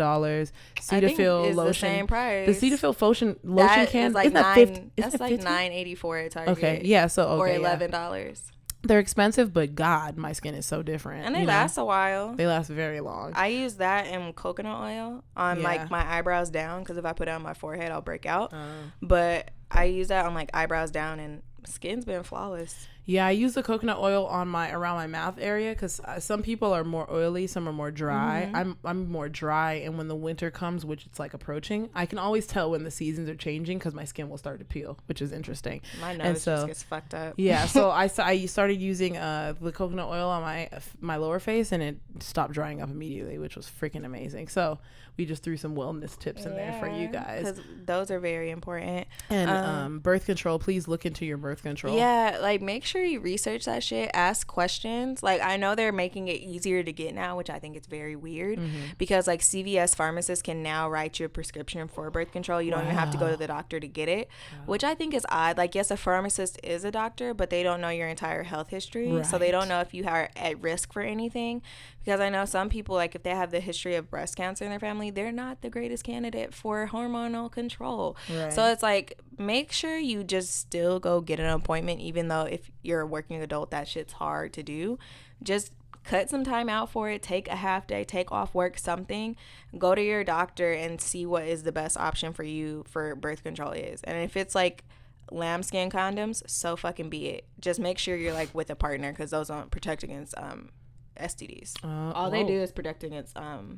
Cetaphil lotion, the same price. The Cetaphil lotion can is like that's like $9.84 at Target. Okay, yeah, or $11. They're expensive, but God, my skin is so different. And they last a while. They last very long. I use that and coconut oil on like my eyebrows down because if I put it on my forehead, I'll break out. But I use that on like eyebrows down and skin's been flawless. Yeah, I use the coconut oil on around my mouth area because some people are more oily, some are more dry. I'm more dry, and when the winter comes, which it's like approaching, I can always tell when the seasons are changing because my skin will start to peel, which is interesting. My nose just gets fucked up. Yeah, so I started using the coconut oil on my lower face, and it stopped drying up immediately, which was freaking amazing. So we just threw some wellness tips in there for you guys because those are very important. And birth control, please look into your birth control. Yeah, like make sure you research that shit, ask questions. Like, I know they're making it easier to get now, which I think it's very weird because like CVS pharmacists can now write you a prescription for birth control. You don't even have to go to the doctor to get it, which I think is odd. Like, yes, a pharmacist is a doctor, but they don't know your entire health history, so they don't know if you are at risk for anything. Because I know some people, like if they have the history of breast cancer in their family, they're not the greatest candidate for hormonal control. So it's like, make sure you just still go get an appointment, even though if you're a working adult, that shit's hard to do. Just cut some time out for it. Take a half day, take off work, something. Go to your doctor and see what is the best option for you for birth control is. And if it's like lambskin condoms, so fucking be it. Just make sure you're like with a partner because those don't protect against STDs. All they do is protect against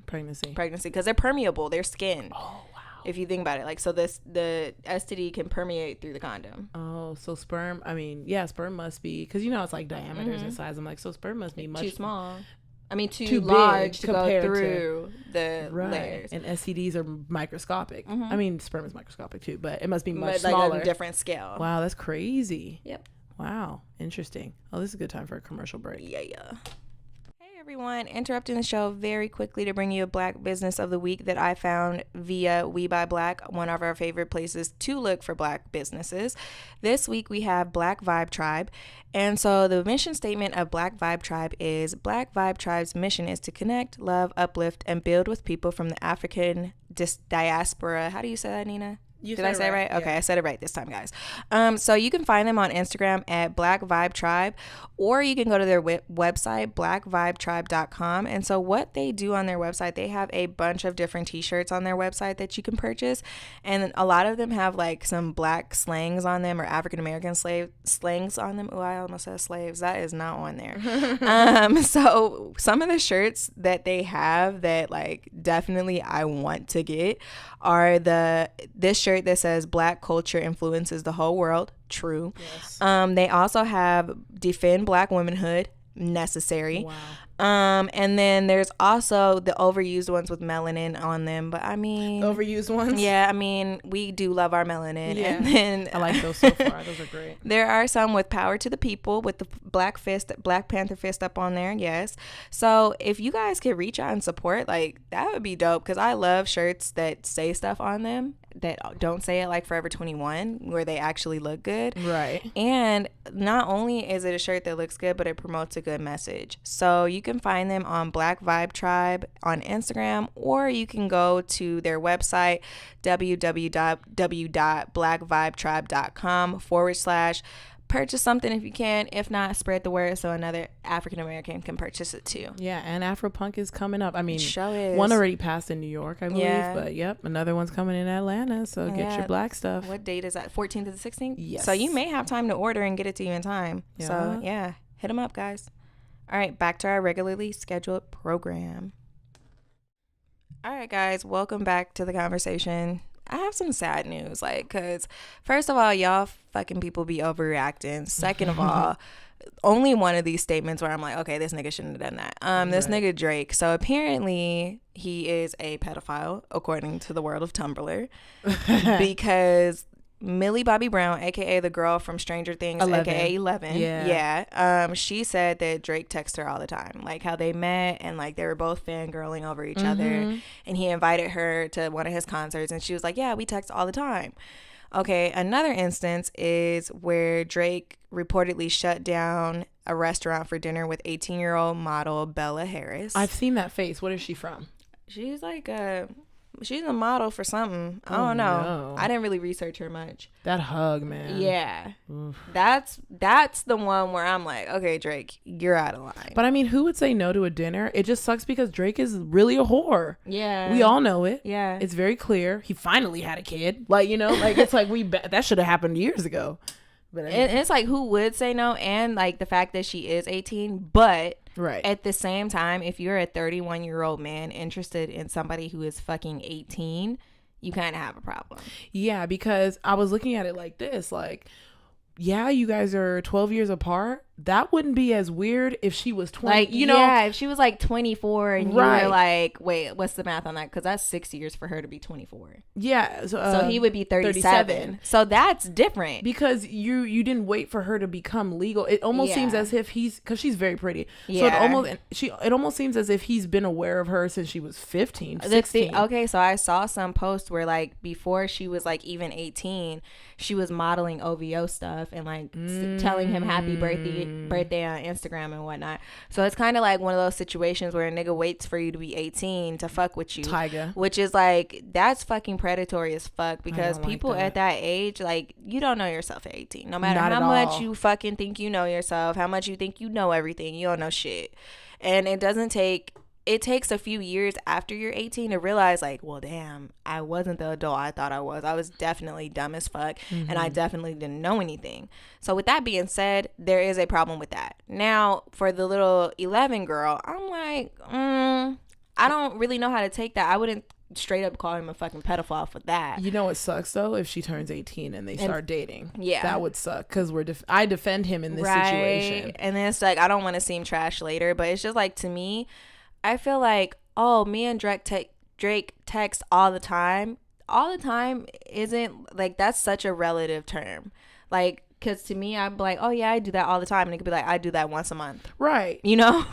pregnancy because they're permeable. They're skin. Oh wow. If you think about it, like, so the STD can permeate through the condom. Oh, so sperm. I mean, yeah, sperm must be, because you know it's like diameters and size. I'm like, so sperm must be much too small. I mean, too large to go through the right. layers. And STDs are microscopic. I mean, sperm is microscopic too, but it must be much like smaller. A different scale. Wow, that's crazy. Yep. Wow, interesting. Oh, this is a good time for a commercial break. Yeah. Everyone, interrupting the show very quickly to bring you a Black business of the week that I found via We Buy Black, one of our favorite places to look for Black businesses. This week we have Black Vibe Tribe, and so the mission statement of Black Vibe Tribe is Black Vibe Tribe's mission is to connect, love, uplift, and build with people from the African diaspora. How do you say that, Nina? Did I say it right? Okay, yeah. I said it right this time, guys. So you can find them on Instagram at Black Vibe Tribe, or you can go to their website, blackvibetribe.com. And so what they do on their website, they have a bunch of different t-shirts on their website that you can purchase. And a lot of them have like some Black slangs on them or African-American slangs on them. Oh, I almost said slaves. That is not on there. So some of the shirts that they have that like definitely I want to get are this shirt that says Black culture influences the whole world. True. Yes. They also have defend Black womanhood. Necessary. Wow. And then there's also the overused ones with melanin on them, but I mean overused ones. Yeah, I mean we do love our melanin. Yeah. And then I like those so far. Those are great. There are some with power to the people with the Black Panther fist up on there. Yes. So if you guys could reach out and support, like that would be dope because I love shirts that say stuff on them that don't say it, like Forever 21, where they actually look good. Right. And not only is it a shirt that looks good, but it promotes a good message. So you can find them on blackvibetribe on Instagram, or you can go to their website, www.blackvibetribe.com/ purchase something if you can. If not, spread the word so another African American can purchase it too. Yeah, and Afropunk is coming up. I mean, show is. One already passed in New York, I believe, but yep, another one's coming in Atlanta. So get your black stuff. What date is that? 14th to the 16th? Yes. So you may have time to order and get it to you in time. Yeah. So yeah, hit them up, guys. All right, back to our regularly scheduled program. All right, guys, welcome back to the conversation. I have some sad news, like, because first of all, y'all fucking people be overreacting. Second of all, only one of these statements where I'm like, okay, this nigga shouldn't have done that. This nigga Drake. So apparently he is a pedophile, according to the world of Tumblr, because Millie Bobby Brown, aka the girl from Stranger Things, 11. aka 11, she said that Drake texts her all the time, like how they met and like they were both fangirling over each other, and he invited her to one of his concerts and she was like, yeah, we text all the time. Okay, another instance is where Drake reportedly shut down a restaurant for dinner with 18-year-old model Bella Harris. I've seen that face. What is she from? She's like she's a model for something. I don't know. No. I didn't really research her much. That hug, man. Yeah. Oof. That's the one where I'm like, okay, Drake, you're out of line. But I mean, who would say no to a dinner? It just sucks because Drake is really a whore. Yeah. We all know it. Yeah. It's very clear. He finally had a kid. Like, you know, like it's like that should have happened years ago. But anyway. And it's like, who would say no? And like the fact that she is 18, but at the same time, if you're a 31-year-old man interested in somebody who is fucking 18, you kind of have a problem. Yeah, because I was looking at it like this, like, yeah, you guys are 12 years apart. That wouldn't be as weird if she was 20, like, you know? Yeah, if she was like 24 and you were like, wait, what's the math on that? Because that's 6 years for her to be 24. Yeah. So he would be 37. So that's different. Because you didn't wait for her to become legal. It almost seems as if because she's very pretty. Yeah. So it almost seems as if he's been aware of her since she was 15, 16. Okay, so I saw some post where like before she was like even 18, she was modeling OVO stuff and like telling him happy birthday on Instagram and whatnot. So it's kind of like one of those situations where a nigga waits for you to be 18 to fuck with you. Tiger. Which is like, that's fucking predatory as fuck, because people at that age, like, you don't know yourself at 18. No matter how much you fucking think you know yourself, how much you think you know everything, you don't know shit. And it takes a few years after you're 18 to realize, like, well, damn, I wasn't the adult I thought I was. I was definitely dumb as fuck, and I definitely didn't know anything. So with that being said, there is a problem with that. Now, for the little 11 girl, I'm like, I don't really know how to take that. I wouldn't straight up call him a fucking pedophile for that. You know what sucks, though? If she turns 18 and they start dating. Yeah. That would suck, because I defend him in this situation. And then it's like, I don't want to seem trash later, but it's just like, to me, I feel like, me and Drake text all the time. All the time isn't, like, that's such a relative term. Like, because to me, I'm like, oh yeah, I do that all the time. And it could be like, I do that once a month. Right. You know?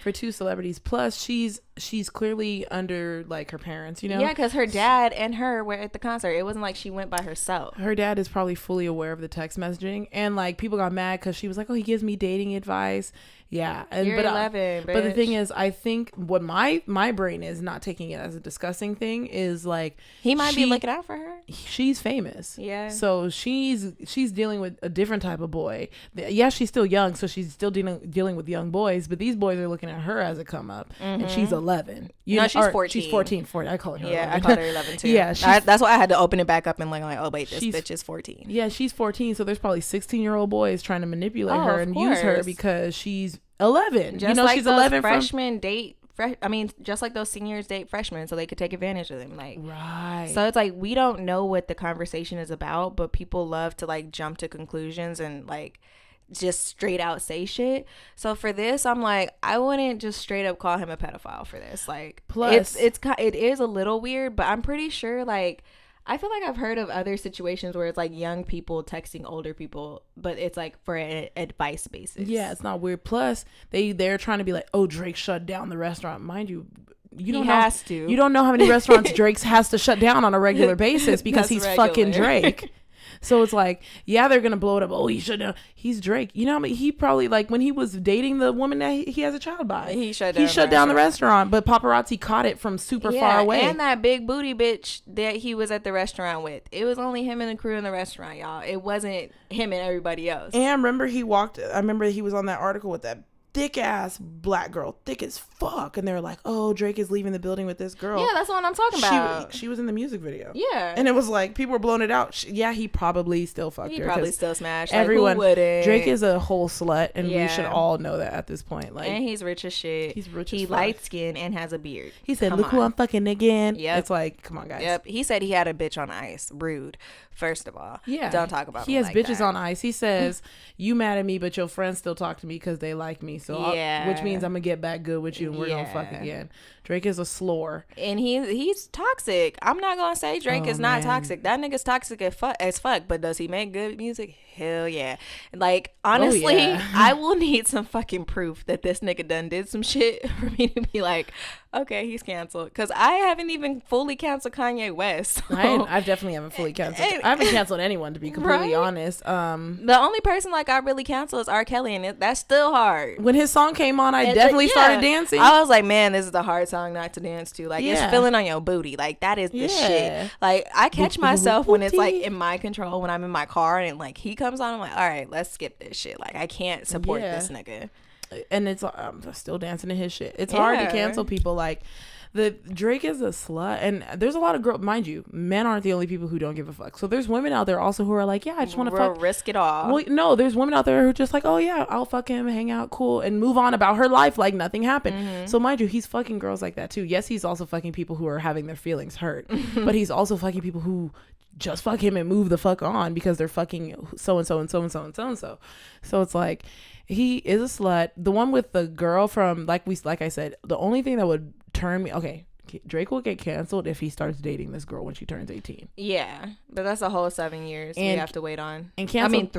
For two celebrities. Plus, she's clearly under, like, her parents, you know? Yeah, because her dad and her were at the concert. It wasn't like she went by herself. Her dad is probably fully aware of the text messaging. And, like, people got mad because she was like, oh, he gives me dating advice. Yeah. You're 11, but the thing is, I think what my brain is, not taking it as a disgusting thing, is like, he might be looking out for her. She's famous. Yeah. So she's dealing with a different type of boy. Yeah, she's still young, so she's still dealing with young boys, but these boys are looking at her as a come up, and she's 11. No, she's 14. She's 14. I call her 11. Yeah, I called her 11 too. Yeah, that's why I had to open it back up and like, oh wait, this bitch is 14. Yeah, she's 14, so there's probably 16-year-old boys trying to manipulate her and use her because she's 11. Just, you know, like, she's 11 freshmen just like those seniors date freshmen so they could take advantage of them. Like, right. So it's like, we don't know what the conversation is about, but people love to like jump to conclusions and like just straight out say shit. So for this, I'm like, I wouldn't just straight up call him a pedophile for this. Like, plus it is a little weird, but I'm pretty sure, like, I feel like I've heard of other situations where it's like young people texting older people, but it's like for an advice basis. Yeah, it's not weird. Plus, they're trying to be like, oh, Drake shut down the restaurant. Mind you, you don't know how many restaurants Drake has to shut down on a regular basis because he's fucking Drake. So it's like, yeah, they're gonna blow it up. Oh, he shut down. He's Drake. You know what I mean? He probably, like, when he was dating the woman that he has a child by, he shut down the restaurant. But paparazzi caught it from super far away. And that big booty bitch that he was at the restaurant with. It was only him and the crew in the restaurant, y'all. It wasn't him and everybody else. And I remember he was on that article with that thick ass black girl, thick as fuck, and they were like, oh, Drake is leaving the building with this girl. Yeah, that's the one I'm talking about. She was in the music video. Yeah, and it was like people were blowing it out. He probably still fucked her. He probably still smashed. Everyone, like, who wouldn't? Drake is a whole slut, and we should all know that at this point. Like, and he's rich as shit. He's rich. He light skinned and has a beard. He said, "Look who I'm fucking again." Yep. It's like, come on, guys. Yep. He said he had a bitch on ice. Rude. First of all, don't talk about. He has bitches on ice. He says, "You mad at me, but your friends still talk to me because they like me." So, which means I'm gonna get back good with you, and we're gonna fuck again. Drake is a slore, and he's toxic. I'm not gonna say Drake is not toxic. That nigga's toxic as fuck. But does he make good music? Hell yeah. Like, honestly, I will need some fucking proof that this nigga done did some shit for me to be like, okay, he's canceled. Because I haven't even fully canceled Kanye West. So. I definitely haven't fully canceled. I haven't canceled anyone, to be completely honest. The only person like I really cancel is R. Kelly, and that's still hard. When his song came on, I definitely started dancing. I was like, man, this is a hard song not to dance to. Like, it's feeling on your booty. Like, that is the shit. Like, I catch myself when it's like in my control, when I'm in my car and like he comes on, I'm like, all right, let's skip this shit. Like, I can't support this nigga. And it's I'm still dancing to his shit. It's hard to cancel people. Like, the Drake is a slut, and there's a lot of girls, mind you, men aren't the only people who don't give a fuck. So there's women out there also who are like, yeah, I just want to fuck, risk it all. Well, no, there's women out there who are just like, oh yeah, I'll fuck him, hang out, cool, and move on about her life like nothing happened. So mind you, he's fucking girls like that too. Yes, he's also fucking people who are having their feelings hurt, but he's also fucking people who just fuck him and move the fuck on because they're fucking so and so and so and so and so and so. So it's like, he is a slut. The one with the girl from, like I said, the only thing that would turn me, okay, Drake will get canceled if he starts dating this girl when she turns 18. Yeah, but that's a whole 7 years we have to wait on. And cancel,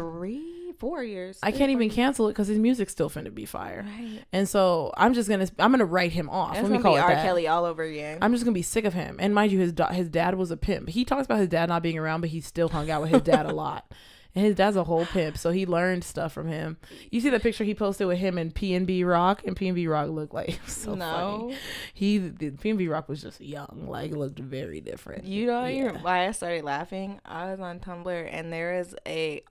4 years. I can't even cancel it because his music's still finna be fire. Right. And so I'm gonna write him off. Let me call it R. Kelly all over again. I'm just gonna be sick of him. And mind you, his dad was a pimp. He talks about his dad not being around, but he still hung out with his dad a lot. And his dad's a whole pimp, so he learned stuff from him. You see the picture he posted with him and P&B Rock, and P&B Rock looked like so funny. P&B Rock was just young, like, looked very different. You know why I started laughing? I was on Tumblr, and there is a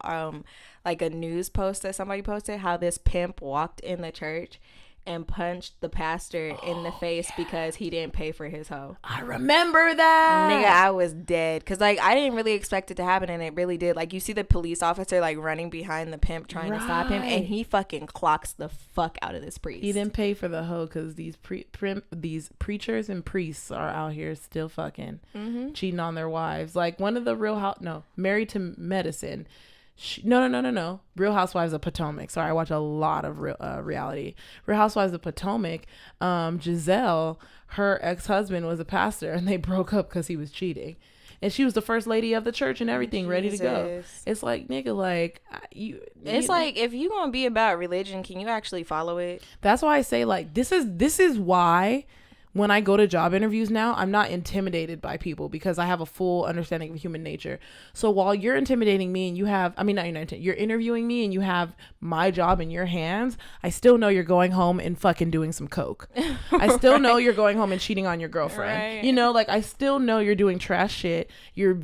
like a news post that somebody posted how this pimp walked in the church and punched the pastor in the face because he didn't pay for his hoe. I remember that. Nigga, I was dead. Because, like, I didn't really expect it to happen, and it really did. Like, you see the police officer, like, running behind the pimp trying to stop him, and he fucking clocks the fuck out of this priest. He didn't pay for the hoe because these preachers and priests are out here still fucking cheating on their wives. Like, one of the Married to Medicine. No. Real Housewives of Potomac. Sorry, I watch a lot of reality. Real Housewives of Potomac. Giselle, her ex-husband was a pastor, and they broke up because he was cheating. And she was the first lady of the church and everything, ready to go. It's like, nigga, like, it's like, if you gonna be about religion, can you actually follow it? That's why I say, like, this is why when I go to job interviews now, I'm not intimidated by people because I have a full understanding of human nature. So while you're intimidating me and you're interviewing me and you have my job in your hands, I still know you're going home and fucking doing some coke. I still know you're going home and cheating on your girlfriend. Right. You know, like, I still know you're doing trash shit. You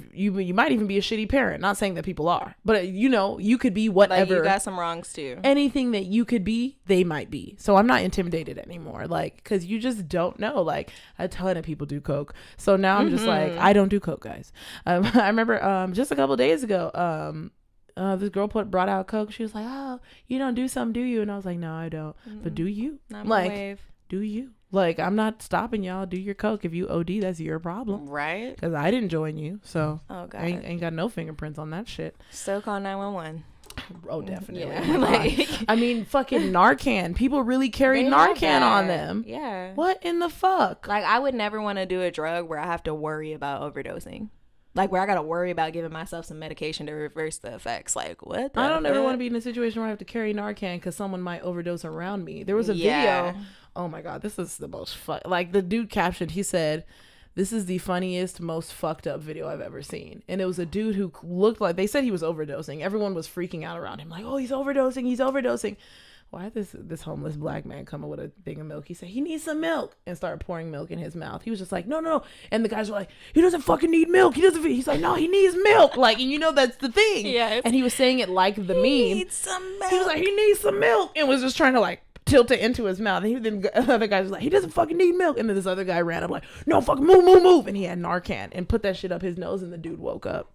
might even be a shitty parent. Not saying that people are, but you know, you could be whatever. Like, you got some wrongs too. Anything that you could be, they might be. So I'm not intimidated anymore. Like, because you just don't know. Like, a ton of people do coke, so now I'm just like, I don't do coke, guys. I remember just a couple days ago, this girl brought out coke. She was like, oh, you don't do something, do you? And I was like, no, I don't. But do you? Not my wave. Do you? Like, I'm not stopping y'all. Do your coke. If you OD, that's your problem, right? Because I didn't join you, so God. I ain't got no fingerprints on that shit. Still call 911. Oh, definitely. Yeah. Like, I mean, fucking Narcan. People really carry Narcan on them. Yeah. What in the fuck? Like, I would never want to do a drug where I have to worry about overdosing. Like, where I gotta worry about giving myself some medication to reverse the effects. Like, what? I don't ever want to be in a situation where I have to carry Narcan because someone might overdose around me. There was a video. Oh my God, this is the most fun. Like, the dude captioned, he said, "This is the funniest, most fucked up video I've ever seen." And it was a dude who looked like, they said he was overdosing. Everyone was freaking out around him. Like, oh, he's overdosing. Why did this homeless black man come up with a thing of milk? He said, he needs some milk, and started pouring milk in his mouth. He was just like, no. And the guys were like, he doesn't fucking need milk. He's like, no, he needs milk. Like, and that's the thing. Yeah. And he was saying it like the meme. He needs some milk. He was like, he needs some milk. And was just trying to like tilt it into his mouth. And then the other guy was like, he doesn't fucking need milk. And then this other guy ran up like, no, fucking move. And he had Narcan and put that shit up his nose, and the dude woke up.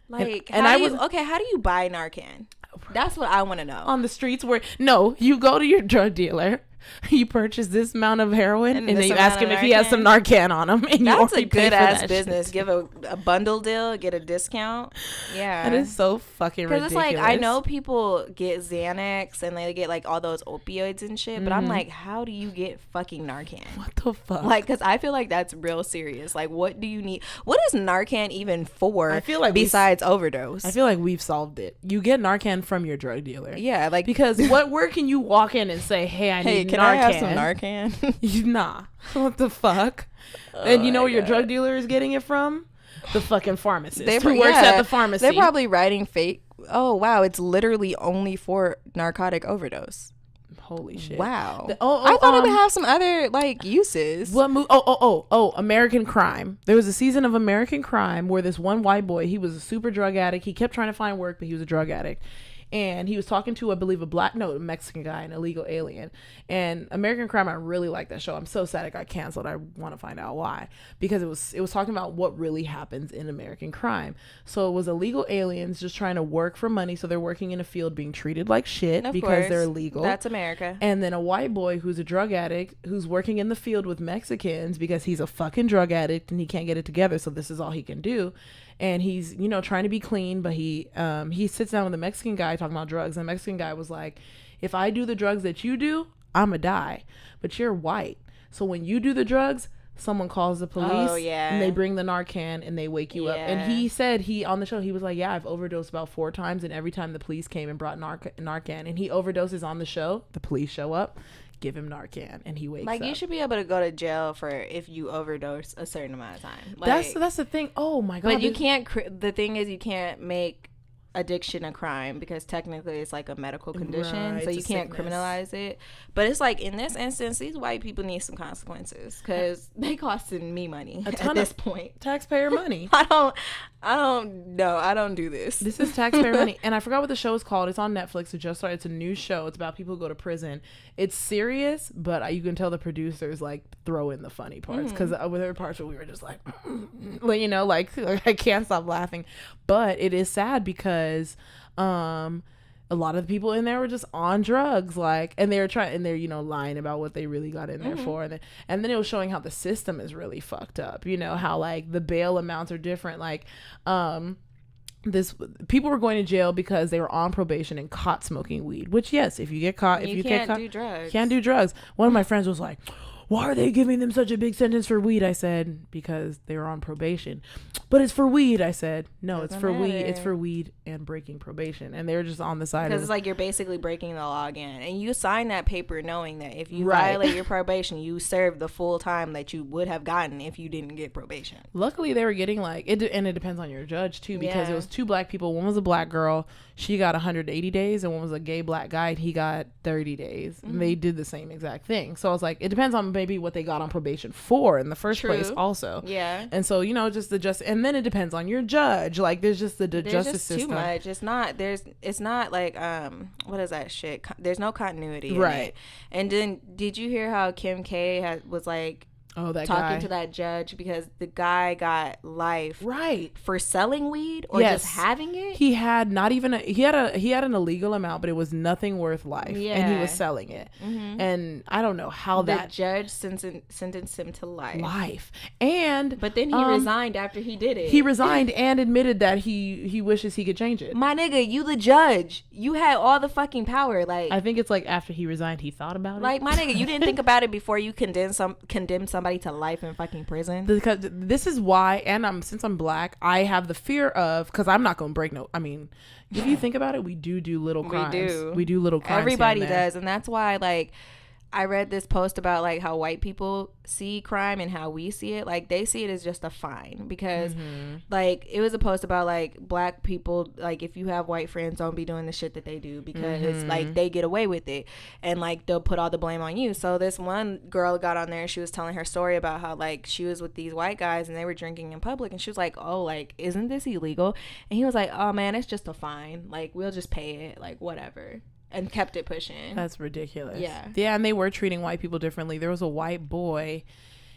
Like, how do you buy Narcan? That's what I want to know. On the streets you go to your drug dealer, you purchase this amount of heroin, and then you ask him if he has some Narcan on him. And that's a good ass business. Shit. Give a bundle deal, get a discount. Yeah. That is so fucking ridiculous. Because it's like, I know people get Xanax and they get like all those opioids and shit, but I'm like, how do you get fucking Narcan? What the fuck? Like, because I feel like that's real serious. Like, what do you need? What is Narcan even for? I feel like besides overdose? I feel like we've solved it. You get Narcan from your drug dealer. Yeah, like, because where can you walk in and say, hey, I need can Narcan? I have some Narcan? Nah. What the fuck? And you know where your drug dealer is getting it from? The fucking pharmacist who works at the pharmacy. They're probably writing fake. Oh, wow. It's literally only for narcotic overdose. Holy shit. Wow. I thought it would have some other like uses. What American Crime. There was a season of American Crime where this one white boy, he was a super drug addict. He kept trying to find work, but he was a drug addict. And he was talking to, I believe, a Mexican guy, an illegal alien. And American Crime, I really like that show. I'm so sad it got canceled. I want to find out why. Because it was talking about what really happens in American crime. So it was illegal aliens just trying to work for money. So they're working in a field being treated like shit because they're illegal. That's America. And then a white boy who's a drug addict who's working in the field with Mexicans because he's a fucking drug addict and he can't get it together. So this is all he can do. And he's, trying to be clean, but he sits down with a Mexican guy talking about drugs. And the Mexican guy was like, if I do the drugs that you do, I'ma die. But you're white. So when you do the drugs, someone calls the police and they bring the Narcan and they wake you up. And he said on the show, he was like, yeah, I've overdosed about 4 times. And every time the police came and brought Narcan, and he overdoses on the show, the police show up, give him Narcan, and he wakes up. Like, you should be able to go to jail for if you overdose a certain amount of time. Like, that's the thing. Oh my God. But you can't, the thing is, you can't make addiction a crime because technically it's like a medical condition, right, so you can't criminalize it. But it's like, in this instance, these white people need some consequences because they costing me money at this point. Taxpayer money. I don't do this. This is taxpayer money. And I forgot what the show is called. It's on Netflix. It just started. It's a new show. It's about people who go to prison. It's serious, but you can tell the producers like throw in the funny parts because with other parts where we were just like, like I can't stop laughing. But it is sad because a lot of the people in there were just on drugs, and they're lying about what they really got in there for. And then it was showing how the system is really fucked up, how like the bail amounts are different. Like, people were going to jail because they were on probation and caught smoking weed, which, yes, if you get caught, you can't do drugs. One of my friends was like, why are they giving them such a big sentence for weed? I said, because they were on probation. But it's for weed. I said, no, it's for weed. It's for weed and breaking probation. And they're just on the side. Because it's like you're basically breaking the law again. And you sign that paper knowing that if you violate your probation, you serve the full time that you would have gotten if you didn't get probation. Luckily, they were getting and it depends on your judge too, because it was 2 black people. One was a black girl. She got 180 days. And one was a gay black guy. And he got 30 days. And they did the same exact thing. So I was like, it depends on maybe what they got on probation for in the first place also. Yeah. And so, just and then it depends on your judge. Like, there's just the justice system. Too much. It's not like what is that shit? There's no continuity. Right. In it. And then did you hear how Kim K was like, that talking guy to that judge because the guy got life for selling weed or just having it? He had he had an illegal amount, but it was nothing worth life, and he was selling it. And I don't know how the judge sentenced him to life. But then he resigned after he did it. He resigned and admitted that he wishes he could change it. My nigga, you the judge. You had all the fucking power. Like, I think it's like after he resigned, he thought about it. Like, my nigga, you didn't think about it before you condemn somebody somebody to life in fucking prison. Because this is why, and since I'm black, I have the fear of, because I'm not going to break no, I mean, if you think about it, we do little crimes. We do little crimes. Everybody does. And that's why, like, I read this post about like how white people see crime and how we see it. Like they see it as just a fine because like it was a post about like black people, like if you have white friends, don't be doing the shit that they do because like they get away with it and like they'll put all the blame on you. So this one girl got on there and she was telling her story about how like she was with these white guys and they were drinking in public and she was like, oh, like isn't this illegal? And he was like, oh man, it's just a fine, like we'll just pay it, like whatever. And kept it pushing. That's ridiculous. Yeah, and they were treating white people differently. There was a white boy.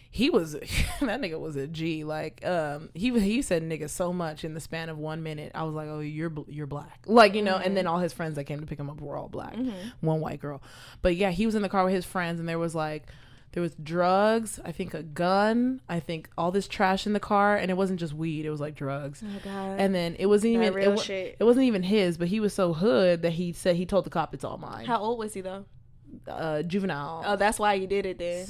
He was that nigga was a G. Like he said nigga so much in the span of 1 minute. I was like, oh, you're black. Like, you know, and then all his friends that came to pick him up were all black. One white girl. But yeah, he was in the car with his friends and there was drugs, I think a gun, I think all this trash in the car, and it wasn't just weed, it was like drugs. Oh god. And then it wasn't even it wasn't even his, but he was so hood that he said he told the cop it's all mine. How old was he though? Juvenile. Oh, that's why you did it then.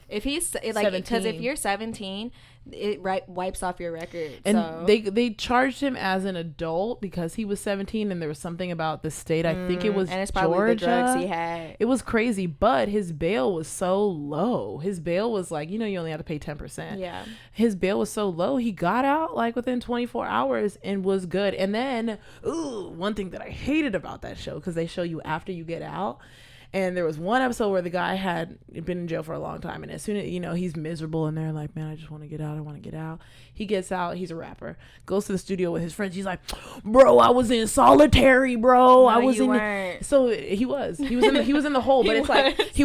If he's like, because if you're 17, it wipes off your record. And so. they charged him as an adult because he was 17 and there was something about the state. I think it was, and it's probably Georgia. The drugs he had. It was crazy, but his bail was so low. His bail was like, you know, you only have to pay 10%. Yeah. His bail was so low. He got out like within 24 hours and was good. And then, one thing that I hated about that show, because they show you after you get out. And there was one episode where the guy had been in jail for a long time. And as soon as, you know, he's miserable and they're like, man, I just want to get out. I want to get out. He gets out. He's a rapper. Goes to the studio with his friends. He's like, bro, I was in solitary, bro. No, I was in. Weren't. So he was in the hole. But it's like, he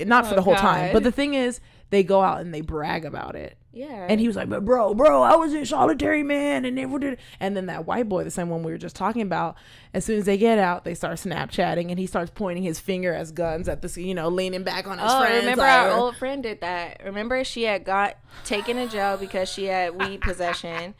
not for the whole time. But the thing is, they go out and they brag about it. Yeah. And he was like, but bro, I was in solitary, man. And never did. And then that white boy, the same one we were just talking about, as soon as they get out, they start Snapchatting and he starts pointing his finger as guns at this, you know, leaning back on his friends. Remember our old friend did that. Remember she had got taken to jail because she had weed possession.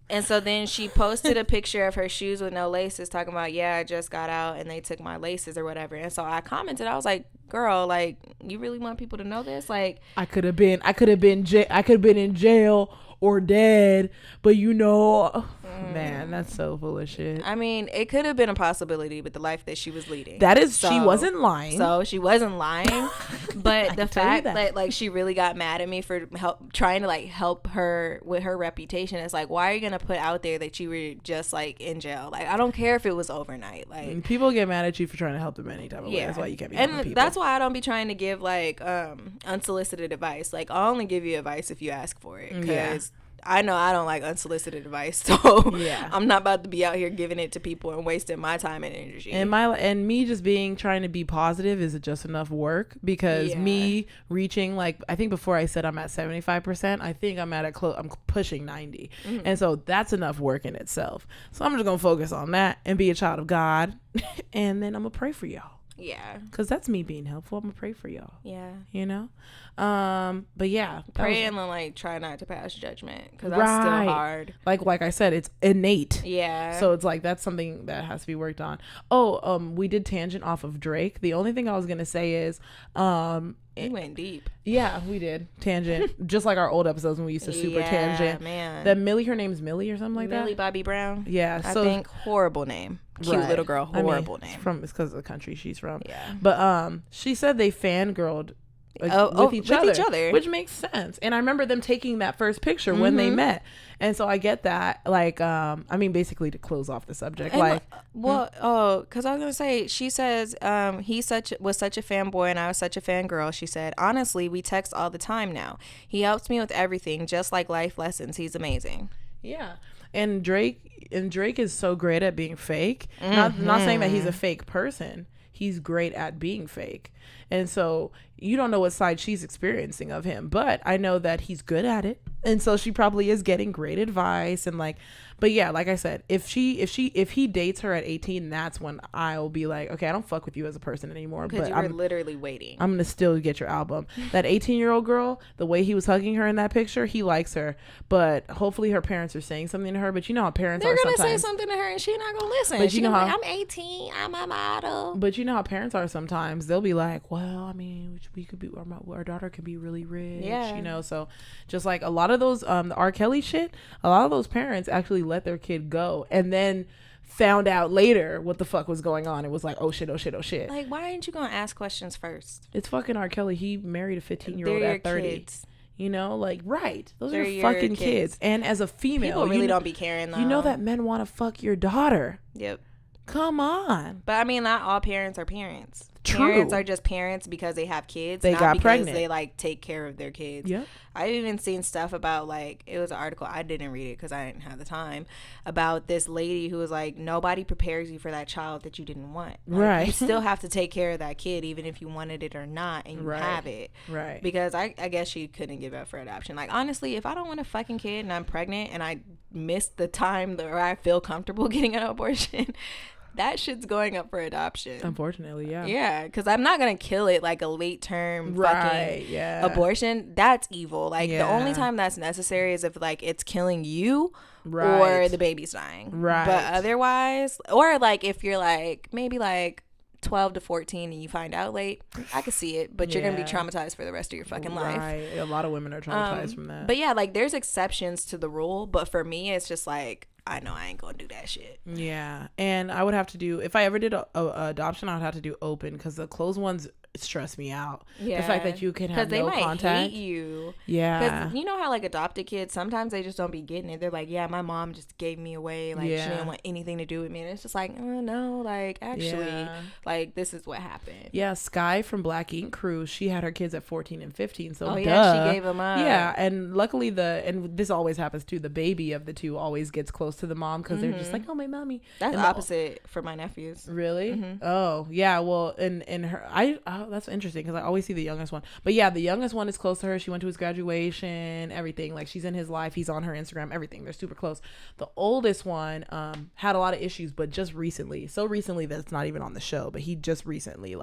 And so then she posted a picture of her shoes with no laces talking about, yeah, I just got out and they took my laces or whatever. And so I commented, I was like, girl, like, you really want people to know this? Like, I could have been in jail or dead, but you know, man, that's so full of shit. I mean, it could have been a possibility with the life that she was leading. That is, she wasn't lying. So she wasn't lying, but the fact that like she really got mad at me for trying to like help her with her reputation, is like, why are you gonna put out there that you were just like in jail? Like, I don't care if it was overnight. Like, people get mad at you for trying to help them any type of way. That's why you can't be helping people. That's why I don't be trying to give like unsolicited advice. Like, I'll only give you advice if you ask for it, because I know I don't like unsolicited advice, so I'm not about to be out here giving it to people and wasting my time and energy. And me just trying to be positive is just enough work, because me reaching, like, I think before I said I'm at 75%, I think I'm I'm pushing 90, and so that's enough work in itself. So I'm just gonna focus on that and be a child of God, and then I'm gonna pray for y'all. Yeah, because that's me being helpful. I'm gonna pray for y'all. Yeah, you know. But yeah, pray and then like try not to pass judgment, because that's still hard. Like I said, it's innate. Yeah. So it's like that's something that has to be worked on. We did tangent off of Drake. The only thing I was gonna say is, we went deep. Yeah, we did tangent, just like our old episodes when we used to super tangent. Man, that Millie, her name's Millie or something like that. Millie Bobby Brown. Yeah, I think horrible name. Cute little girl. Horrible name. It's because of the country she's from. Yeah. But she said they fangirled with each other, which makes sense. And I remember them taking that first picture when they met, and so I get that. Like, I mean, basically to close off the subject, because I was gonna say, she says he was such a fanboy and I was such a fangirl. She said, honestly, we text all the time now. He helps me with everything, just like life lessons. He's amazing. Yeah. And Drake is so great at being fake. Not saying that he's a fake person. He's great at being fake. And so you don't know what side she's experiencing of him, but I know that he's good at it. And so she probably is getting great advice and like, but yeah, like I said, if he dates her at 18, that's when I'll be like, okay, I don't fuck with you as a person anymore. Because you were literally waiting. I'm gonna still get your album. That 18-year-old girl, the way he was hugging her in that picture, he likes her. But hopefully her parents are saying something to her. But you know how parents are sometimes. They're gonna say something to her and she's not gonna listen. But you know how I'm 18, I'm a model. But you know how parents are sometimes. They'll be like, well, I mean, we could be, our daughter could be really rich. Yeah. You know, so just like a lot of those the R. Kelly shit, a lot of those parents actually let their kid go and then found out later what the fuck was going on. It was like, oh shit. Like, why aren't you gonna ask questions first? It's fucking R. Kelly. He married a 15-year-old at 30. Kids. You know, like, right. Those are your fucking kids. And as a female, people really don't be caring though. You know that men want to fuck your daughter. Yep. Come on. But I mean, not all parents are parents. True. Parents are just parents because they have kids. They not got because pregnant. They like take care of their kids. Yep. I've even seen stuff about like, it was an article, I didn't read it because I didn't have the time, about this lady who was like, nobody prepares you for that child that you didn't want. Like, right. You still have to take care of that kid even if you wanted it or not, and you have it. Right. Because I guess she couldn't give up for adoption. Like, honestly, if I don't want a fucking kid and I'm pregnant and I missed the time where I feel comfortable getting an abortion, that shit's going up for adoption. Unfortunately, yeah. Yeah, because I'm not going to kill it like a late term fucking abortion. That's evil. Like, the only time that's necessary is if, like, it's killing you or the baby's dying. Right. But otherwise, or, like, if you're, like, maybe, like, 12 to 14 and you find out late, I could see it, but you're going to be traumatized for the rest of your fucking life. Right. A lot of women are traumatized from that. But, yeah, like, there's exceptions to the rule. But for me, it's just, like, I know I ain't gonna do that shit. Yeah, and I would have to do, if I ever did a adoption, I would have to do open because the closed ones stress me out. Yeah, the fact that you can have no contact. Because they might hate you. Yeah, because you know how like adopted kids sometimes they just don't be getting it. They're like, yeah, my mom just gave me away. Like she didn't want anything to do with me. And it's just like, oh no, like actually, like this is what happened. Yeah, Sky from Black Ink Crew, she had her kids at 14 and 15. So she gave them up. Yeah, and luckily and this always happens too. The baby of the two always gets close to the mom because they're just like, oh my mommy. That's the opposite for my nephews. Really? Mm-hmm. Oh yeah. Well, in her, that's interesting because I always see the youngest one. But yeah, the youngest one is close to her. She went to his graduation, everything. Like she's in his life. He's on her Instagram, everything. They're super close. The oldest one had a lot of issues, but just recently. So recently that's not even on the show, but he just recently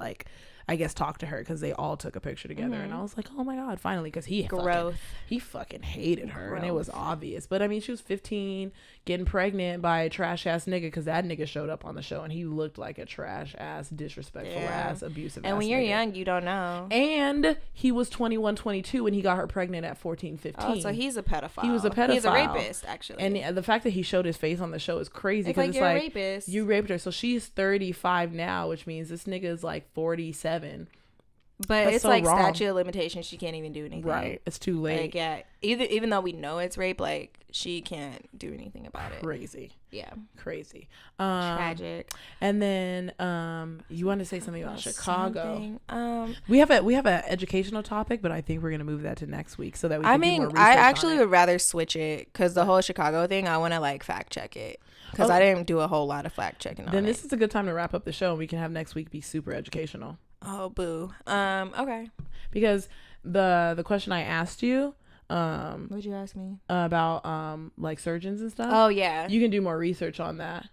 I guess talked to her because they all took a picture together, and I was like, oh my god, finally, because he fucking hated her, and it was obvious. But I mean, she was 15, getting pregnant by a trash ass nigga because that nigga showed up on the show and he looked like a trash ass, disrespectful ass, abusive. And when you're young, you don't know. And he was 21, 22 when he got her pregnant at 14, 15. Oh, so he's a pedophile. He was a pedophile. He's a rapist, actually. And the fact that he showed his face on the show is crazy because it's like, you're a rapist. You raped her. So she's 35 now, which means this nigga is like 47. But that's it's so like wrong. Statute of limitations. She can't even do anything. Right. It's too late. Like, yeah. Even though we know it's rape, like she can't do anything about it. Crazy. Yeah. Crazy. Tragic. And then you wanted to say something about Chicago. We have an educational topic, but I think we're gonna move that to next week so that we can do more research I actually would rather switch it because the whole Chicago thing, I want to like fact check it. Because I didn't do a whole lot of fact checking on it. Then this is a good time to wrap up the show and we can have next week be super educational. Oh, boo. Okay. Because the question I asked you, what'd you ask me about like surgeons and stuff? Oh yeah, you can do more research on that.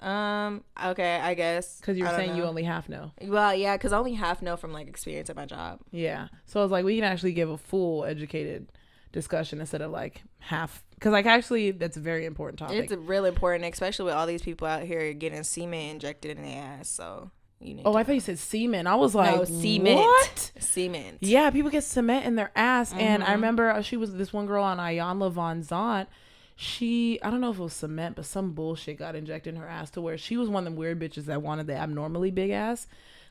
Okay, I guess because you're saying you only half know. Well, yeah, because I only half know from like experience at my job. Yeah, so I was like, we can actually give a full educated discussion instead of like half, because like actually that's a very important topic. It's real important, especially with all these people out here getting semen injected in their ass. So I thought you said semen. I was like, no, cement. What? Cement. Yeah, people get cement in their ass. Mm-hmm. And I remember she was this one girl on Ayanla Von Zant. I don't know if it was cement, but some bullshit got injected in her ass to where she was one of them weird bitches that wanted the abnormally big ass,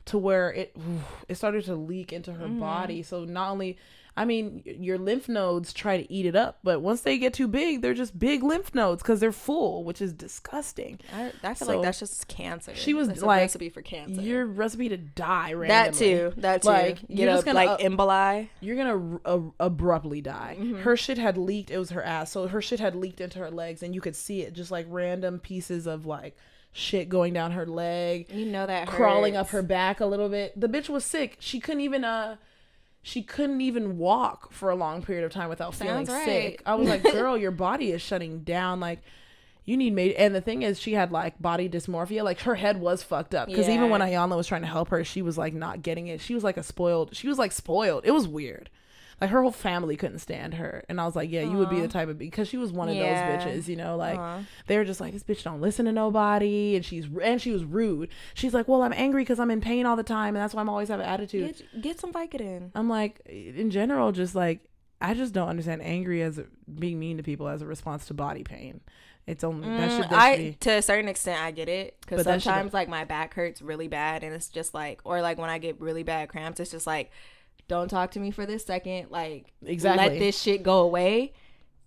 to where it started to leak into her body. So not only, I mean, your lymph nodes try to eat it up, but once they get too big, they're just big lymph nodes because they're full, which is disgusting. I feel like that's just cancer. She was that's like, a recipe for cancer. Your recipe to die randomly. That too. Like, you're just gonna like emboli. You're gonna abruptly die. Mm-hmm. Her shit had leaked. It was her ass, so her shit had leaked into her legs, and you could see it, just like random pieces of like shit going down her leg. You know that crawling up her back a little bit. The bitch was sick. She couldn't even she couldn't even walk for a long period of time without feeling sick. I was like, girl, your body is shutting down. Like, you need and the thing is, she had like body dysmorphia. Like, her head was fucked up. Because even when Ayanna was trying to help her, she was like not getting it. She was like spoiled. It was weird. Like, her whole family couldn't stand her. And I was like, yeah, you would be the type of, because she was one of those bitches, you know, like they were just like, this bitch don't listen to nobody. And she was rude. She's like, well, I'm angry because I'm in pain all the time. And that's why I'm always have an attitude. Get some Vicodin. I'm like, in general, just like, I just don't understand angry as being mean to people as a response to body pain. It's only, to a certain extent, I get it. Because sometimes like my back hurts really bad. And it's just like, or like when I get really bad cramps, it's just like, don't talk to me for this second. Like, let this shit go away,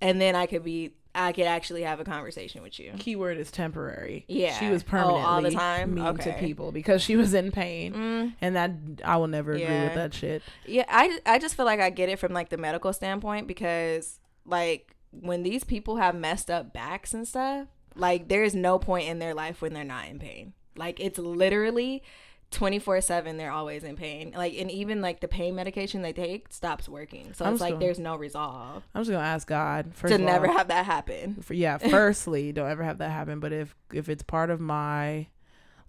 and then I could actually have a conversation with you. Keyword is temporary. Yeah, she was permanently all the time mean to people because she was in pain, and that I will never agree with that shit. Yeah, I just feel like I get it from like the medical standpoint, because like when these people have messed up backs and stuff, like there's no point in their life when they're not in pain. Like, it's literally 24/7 they're always in pain. Like, and even like the pain medication they take stops working, so it's like there's no resolve. I'm just gonna ask God to never have that happen. Firstly, don't ever have that happen. But if it's part of my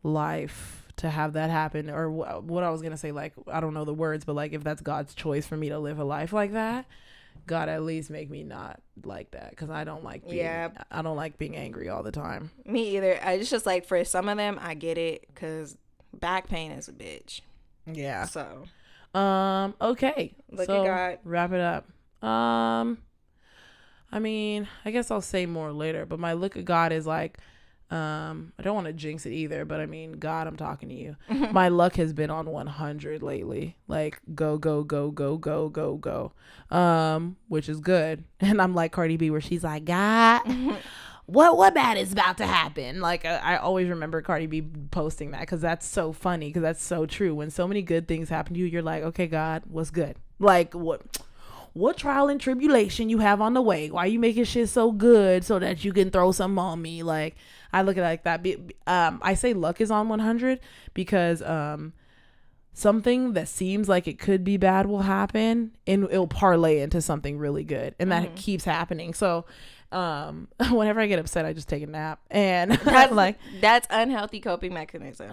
life to have that happen, or what I was gonna say, like, I don't know the words, but like if that's God's choice for me to live a life like that, God, at least make me not like that, because I don't like being angry all the time. Me either. It's just like for some of them I get it, because back pain is a bitch. Yeah. So okay, look at God. Wrap it up. I mean, I guess I'll say more later, but my look at God is like, I don't want to jinx it either, but I mean, God, I'm talking to you. My luck has been on 100 lately. Like, go, which is good. And I'm like Cardi B, where she's like, God, what bad is about to happen? Like, I always remember Cardi B posting that, because that's so funny, because that's so true. When so many good things happen to you, you're like, okay, God, what's good? Like, what trial and tribulation you have on the way? Why you making shit so good so that you can throw some on me? Like, I look at it like that. I say luck is on 100 because something that seems like it could be bad will happen, and it'll parlay into something really good, and that keeps happening. So whenever I get upset, I just take a nap, and that's unhealthy coping mechanism.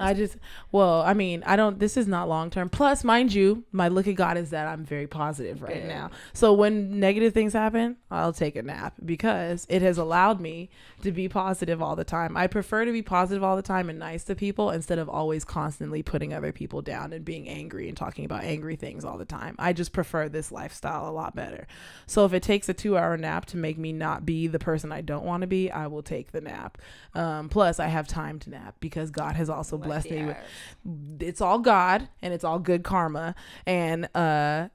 This is not long term. Plus, mind you, my look at God is that I'm very positive right now. So when negative things happen, I'll take a nap, because it has allowed me to be positive all the time. I prefer to be positive all the time and nice to people, instead of always constantly putting other people down and being angry and talking about angry things all the time. I just prefer this lifestyle a lot better. So if it takes a 2-hour nap to make me not be the person I don't want to be, I will take the nap. Plus, I have time to nap, because God has also blessed me with, it's all God and it's all good karma. And I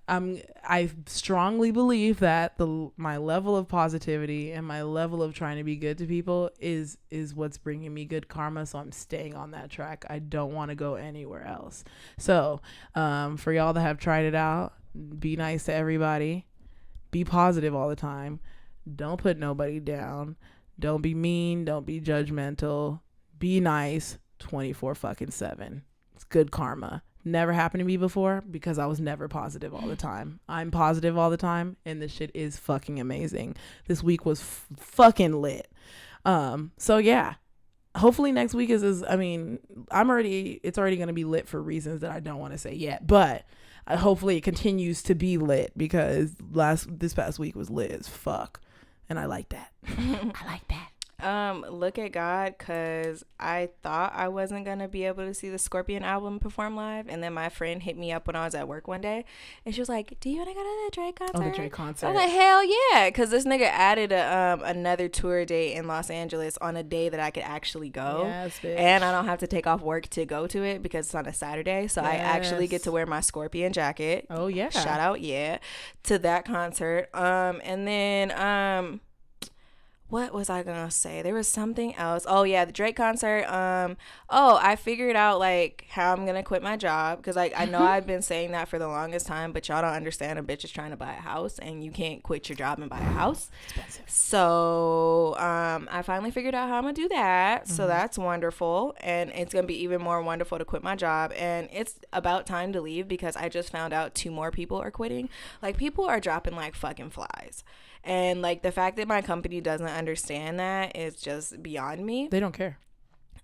strongly believe that my level of positivity and my level of trying to be good to people is what's bringing me good karma. So I'm staying on that track. I don't want to go anywhere else. So for y'all that have tried it out, be nice to everybody, be positive all the time, don't put nobody down, don't be mean, don't be judgmental, be nice 24/7. It's good karma. Never happened to me before, because I was never positive all the time. I'm positive all the time, and this shit is fucking amazing. This week was fucking lit. So yeah, hopefully next week it's already going to be lit for reasons that I don't want to say yet, but hopefully it continues to be lit, because this past week was lit as fuck, and I like that. I like that. Look at God, because I thought I wasn't gonna be able to see the Scorpion album perform live, and then my friend hit me up when I was at work one day, and she was like, do you want to go to the Drake concert? Oh, the Drake concert. I was like, hell yeah, because this nigga added another tour date in Los Angeles on a day that I could actually go. Yes, bitch. And I don't have to take off work to go to it, because it's on a Saturday, so I actually get to wear my Scorpion jacket. Oh yeah, shout out to that concert. And then what was I gonna say? There was something else. Oh yeah, the Drake concert. I figured out like how I'm gonna quit my job, because like I know I've been saying that for the longest time, but y'all don't understand. A bitch is trying to buy a house, and you can't quit your job and buy a house. Expensive. So I finally figured out how I'm gonna do that. So that's wonderful, and it's gonna be even more wonderful to quit my job. And it's about time to leave, because I just found out 2 more people are quitting. Like, people are dropping like fucking flies. And like the fact that my company doesn't understand that is just beyond me. They don't care.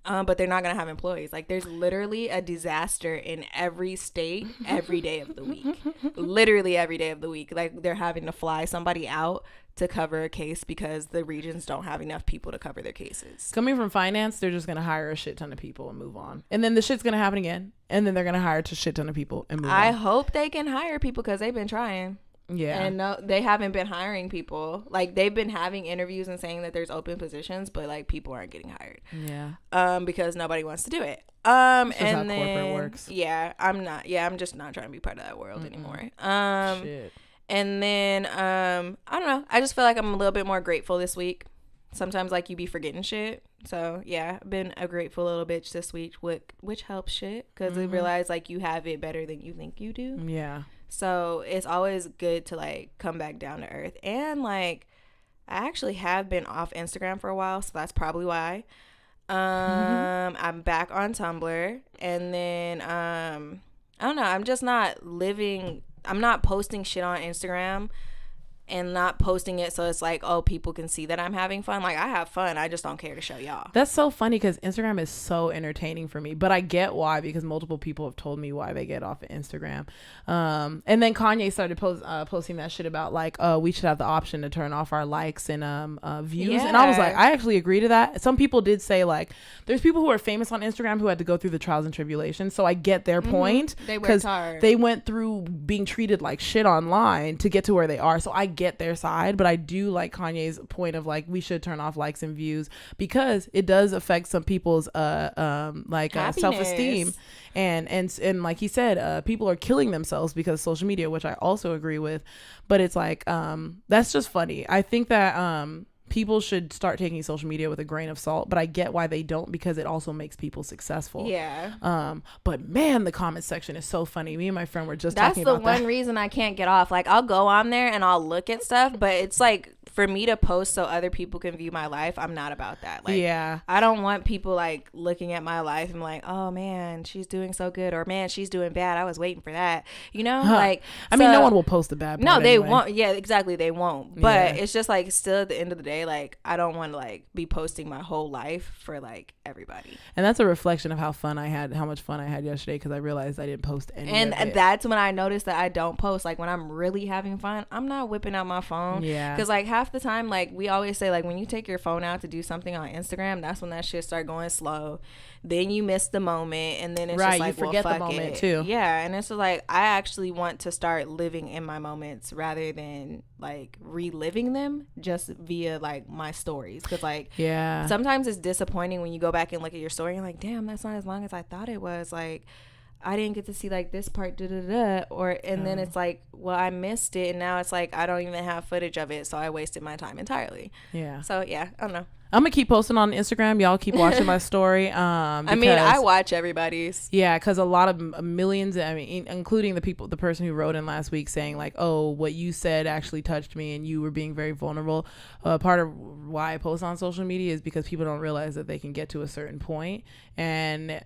But they're not gonna have employees. Like, there's literally a disaster in every state every day of the week. Literally every day of the week. Like, they're having to fly somebody out to cover a case because the regions don't have enough people to cover their cases. Coming from finance, they're just gonna hire a shit ton of people and move on, and then the shit's gonna happen again, and then they're gonna hire a shit ton of people and move on. I hope they can hire people, because they've been trying. Yeah. And no, they haven't been hiring people. Like, they've been having interviews and saying that there's open positions, but like people aren't getting hired. Yeah. Because nobody wants to do it. That's just how corporate works. Yeah, I'm just not trying to be part of that world anymore. Shit. And then I don't know. I just feel like I'm a little bit more grateful this week. Sometimes like you be forgetting shit. So yeah, I've been a grateful little bitch this week, which helps shit, because I realize like you have it better than you think you do. Yeah. So it's always good to like come back down to earth. And like, I actually have been off Instagram for a while, so that's probably why. I'm back on Tumblr, and then I don't know, I'm just not I'm not posting shit on Instagram and not posting it so it's like, oh, people can see that I'm having fun. Like, I have fun, I just don't care to show y'all. That's so funny, because Instagram is so entertaining for me, but I get why, because multiple people have told me why they get off of Instagram. And then Kanye started posting that shit about like, we should have the option to turn off our likes and views. Yeah. And I was like, I actually agree to that. Some people did say like, there's people who are famous on Instagram who had to go through the trials and tribulations, so I get their point. They worked hard. They went through being treated like shit online to get to where they are, so I get their side. But I do like Kanye's point of like, we should turn off likes and views, because it does affect some people's self-esteem, and like he said, people are killing themselves because of social media, which I also agree with. But it's like, that's just funny. I think that people should start taking social media with a grain of salt, but I get why they don't, because it also makes people successful. Yeah. But man, the comment section is so funny. Me and my friend were just talking about that. That's the one reason I can't get off. Like, I'll go on there and I'll look at stuff, but it's like, for me to post so other people can view my life, I'm not about that. Like, yeah, I don't want people like looking at my life and like, oh man, she's doing so good, or man, she's doing bad, I was waiting for that, you know? Like, I mean, no one will post the bad part. No, they won't. Yeah, exactly, they won't. But it's just like, still at the end of the day, like, I don't want to like be posting my whole life for like everybody. And that's a reflection of how much fun I had yesterday, because I realized I didn't post any of it. And that's when I noticed that I don't post. Like, when I'm really having fun, I'm not whipping out my phone. Yeah, because like half the time, like, we always say, like, when you take your phone out to do something on Instagram, that's when that shit start going slow. Then you miss the moment, and then it's just like, you forget the moment too. Yeah, and it's just like, I actually want to start living in my moments rather than like reliving them just via like my stories, because like, yeah, sometimes it's disappointing when you go back and look at your story and you're like, damn, that's not as long as I thought it was. Like, I didn't get to see like this part, and then it's like, well, I missed it, and now it's like I don't even have footage of it, so I wasted my time entirely. Yeah. So yeah, I don't know. I'm gonna keep posting on Instagram. Y'all keep watching my story. I mean, I watch everybody's. Yeah, because a lot of millions, I mean, including the person who wrote in last week saying like, oh, what you said actually touched me, and you were being very vulnerable. Part of why I post on social media is because people don't realize that they can get to a certain point, and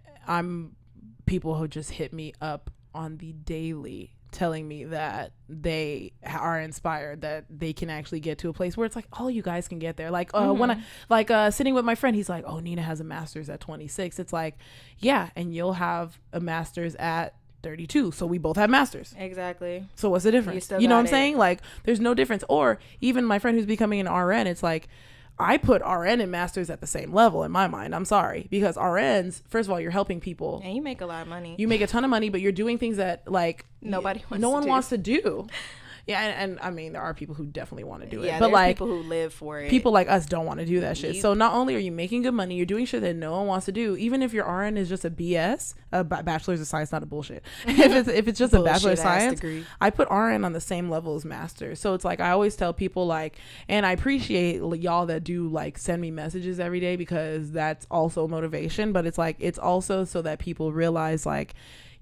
people who just hit me up on the daily telling me that they are inspired, that they can actually get to a place where it's like, oh, you guys can get there. Like, when I sitting with my friend, he's like, oh, Nina has a master's at 26. It's like, yeah, and you'll have a master's at 32, so we both have masters. Exactly. So what's the difference? You know what I'm saying? Like, there's no difference. Or even my friend who's becoming an RN, it's like, I put RN and masters at the same level in my mind. I'm sorry, because RNs, first of all, you're helping people, and you make a lot of money. You make a ton of money, but you're doing things that like no one wants to do. Yeah, and I mean, there are people who definitely want to do it. Yeah, but like people who live for it. People like us don't want to do that shit. So not only are you making good money, you're doing shit that no one wants to do. Even if your RN is just a BS, a bachelor's of science, not a bullshit. if it's just a bachelor of science, degree. I put RN on the same level as master. So it's like I always tell people like, and I appreciate y'all that do like send me messages every day, because that's also motivation. But it's like, it's also so that people realize like,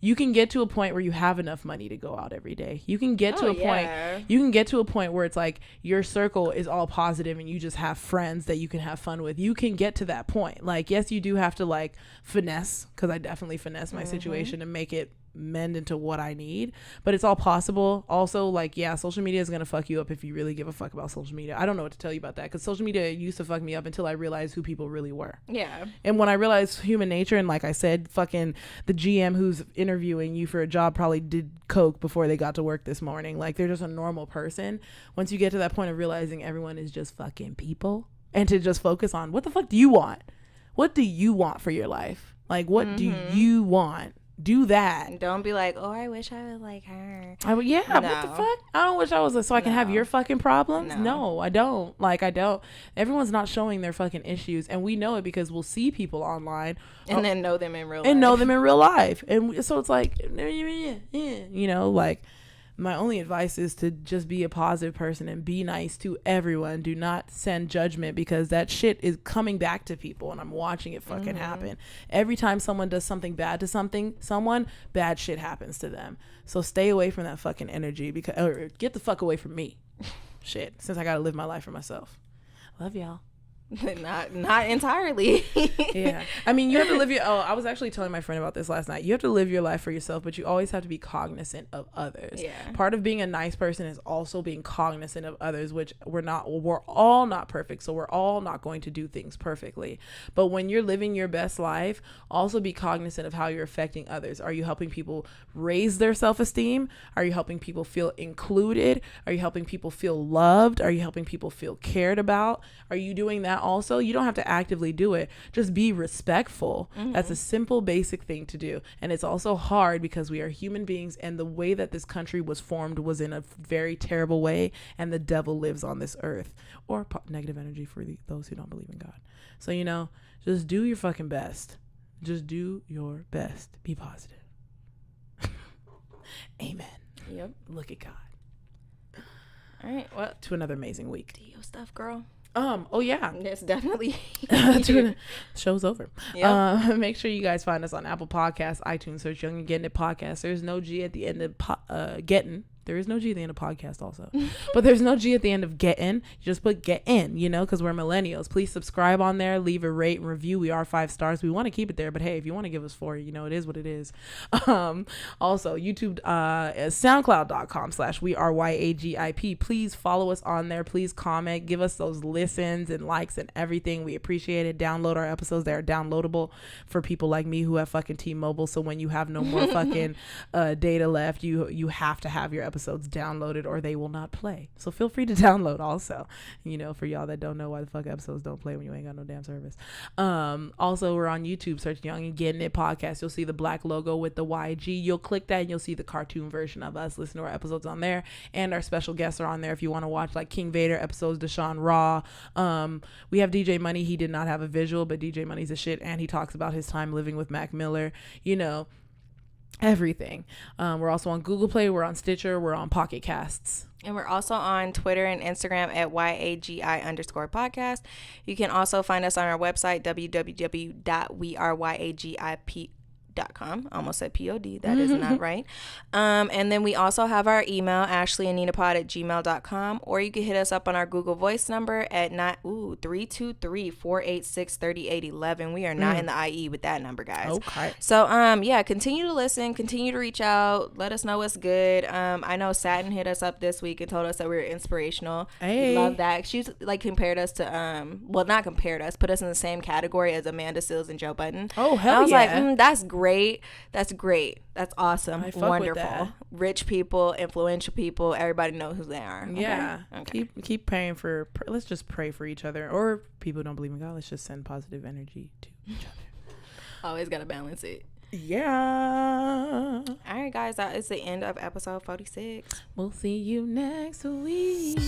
you can get to a point where you have enough money to go out every day. You can get to a point where it's like your circle is all positive and you just have friends that you can have fun with. You can get to that point. Like, yes, you do have to like finesse, because I definitely finesse my situation to make it mend into what I need, but it's all possible. Also, like, yeah, social media is gonna fuck you up if you really give a fuck about social media. I don't know what to tell you about that, because social media used to fuck me up until I realized who people really were. Yeah. And when I realized human nature, and like I said, fucking the GM who's interviewing you for a job probably did coke before they got to work this morning. Like, they're just a normal person. Once you get to that point of realizing everyone is just fucking people, and to just focus on what the fuck do you want? What do you want for your life? Like, what do you want? Do that. Don't be like, oh, I wish I was like her. What the fuck? I don't wish I was so I can have your fucking problems. No, I don't. Like, I don't. Everyone's not showing their fucking issues, and we know it because we'll see people online and then know them in real life. And so it's like, you know, like, my only advice is to just be a positive person and be nice to everyone. Do not send judgment, because that shit is coming back to people, and I'm watching it fucking happen. Every time someone does something bad to someone, bad shit happens to them. So stay away from that fucking energy, or get the fuck away from me. Shit, since I gotta live my life for myself. Love y'all. not entirely. Yeah, I mean, you have to live I was actually telling my friend about this last night. You have to live your life for yourself, but you always have to be cognizant of others. Yeah, part of being a nice person is also being cognizant of others, which we're all not perfect, so we're all not going to do things perfectly. But when you're living your best life, also be cognizant of how you're affecting others. Are you helping people raise their self-esteem? Are you helping people feel included? Are you helping people feel loved? Are you helping people feel cared about? Are you doing that? Also, you don't have to actively do it. Just be respectful. That's a simple, basic thing to do. And it's also hard because we are human beings, and the way that this country was formed was in a very terrible way, and the devil lives on this earth. Or negative energy for those who don't believe in God. So, you know, just do your fucking best. Just do your best. Be positive. Amen. Yep. Look at God. All right. Well, to another amazing week. Do your stuff, girl. Oh yeah, it's definitely show's over. Yep. Make sure you guys find us on Apple Podcasts, iTunes, search Young and Gettin It Podcast. There's no G at the end of Gettin. There is no G at the end of podcast also. But there's no G at the end of Gettin. You just put Get In, you know, because we're millennials. Please subscribe on there. Leave a rate and review. We are 5 stars. We want to keep it there. But hey, if you want to give us 4, you know, it is what it is. Also, YouTube, SoundCloud.com/WeAreYAGIP. Please follow us on there. Please comment. Give us those listens and likes and everything. We appreciate it. Download our episodes. They are downloadable for people like me who have fucking T-Mobile. So when you have no more fucking data left, you have to have your episodes downloaded or they will not play. So feel free to download also, you know, for y'all that don't know why the fuck episodes don't play when you ain't got no damn service. Also, we're on YouTube. Search Young and Gettin It Podcast. You'll see the black logo with the YG. You'll click that and you'll see the cartoon version of us. Listen to our episodes on there, and our special guests are on there if you want to watch, like King Vader episodes, Deshaun Raw. We have DJ Money. He did not have a visual, but DJ Money's a shit, and he talks about his time living with Mac Miller, you know, everything. We're also on GooglePlay. We're on Stitcher. We're on Pocket Casts. And we're also on Twitter and Instagram at YAGI_podcast. You can also find us on our website, www.weareyagip.com. Almost said POD. That is not right. And then we also have our email, Ashleyandninapod@gmail.com, or you can hit us up on our Google Voice number at 323-486-3811. We are not in the IE with that number, guys. Okay. So yeah, continue to listen, continue to reach out, let us know what's good. I know Satin hit us up this week and told us that we were inspirational. Hey. Love that. She's like compared us to well, not compared us, put us in the same category as Amanda Seales and Joe Budden. Oh, hell yeah. I was like, that's great. That's great. That's awesome. Wonderful. Rich people, influential people, everybody knows who they are. Yeah. Okay. Keep praying for, let's just pray for each other. Or people don't believe in God, let's just send positive energy to each other. Always gotta balance it. Yeah. All right, guys, that is the end of episode 46. We'll see you next week.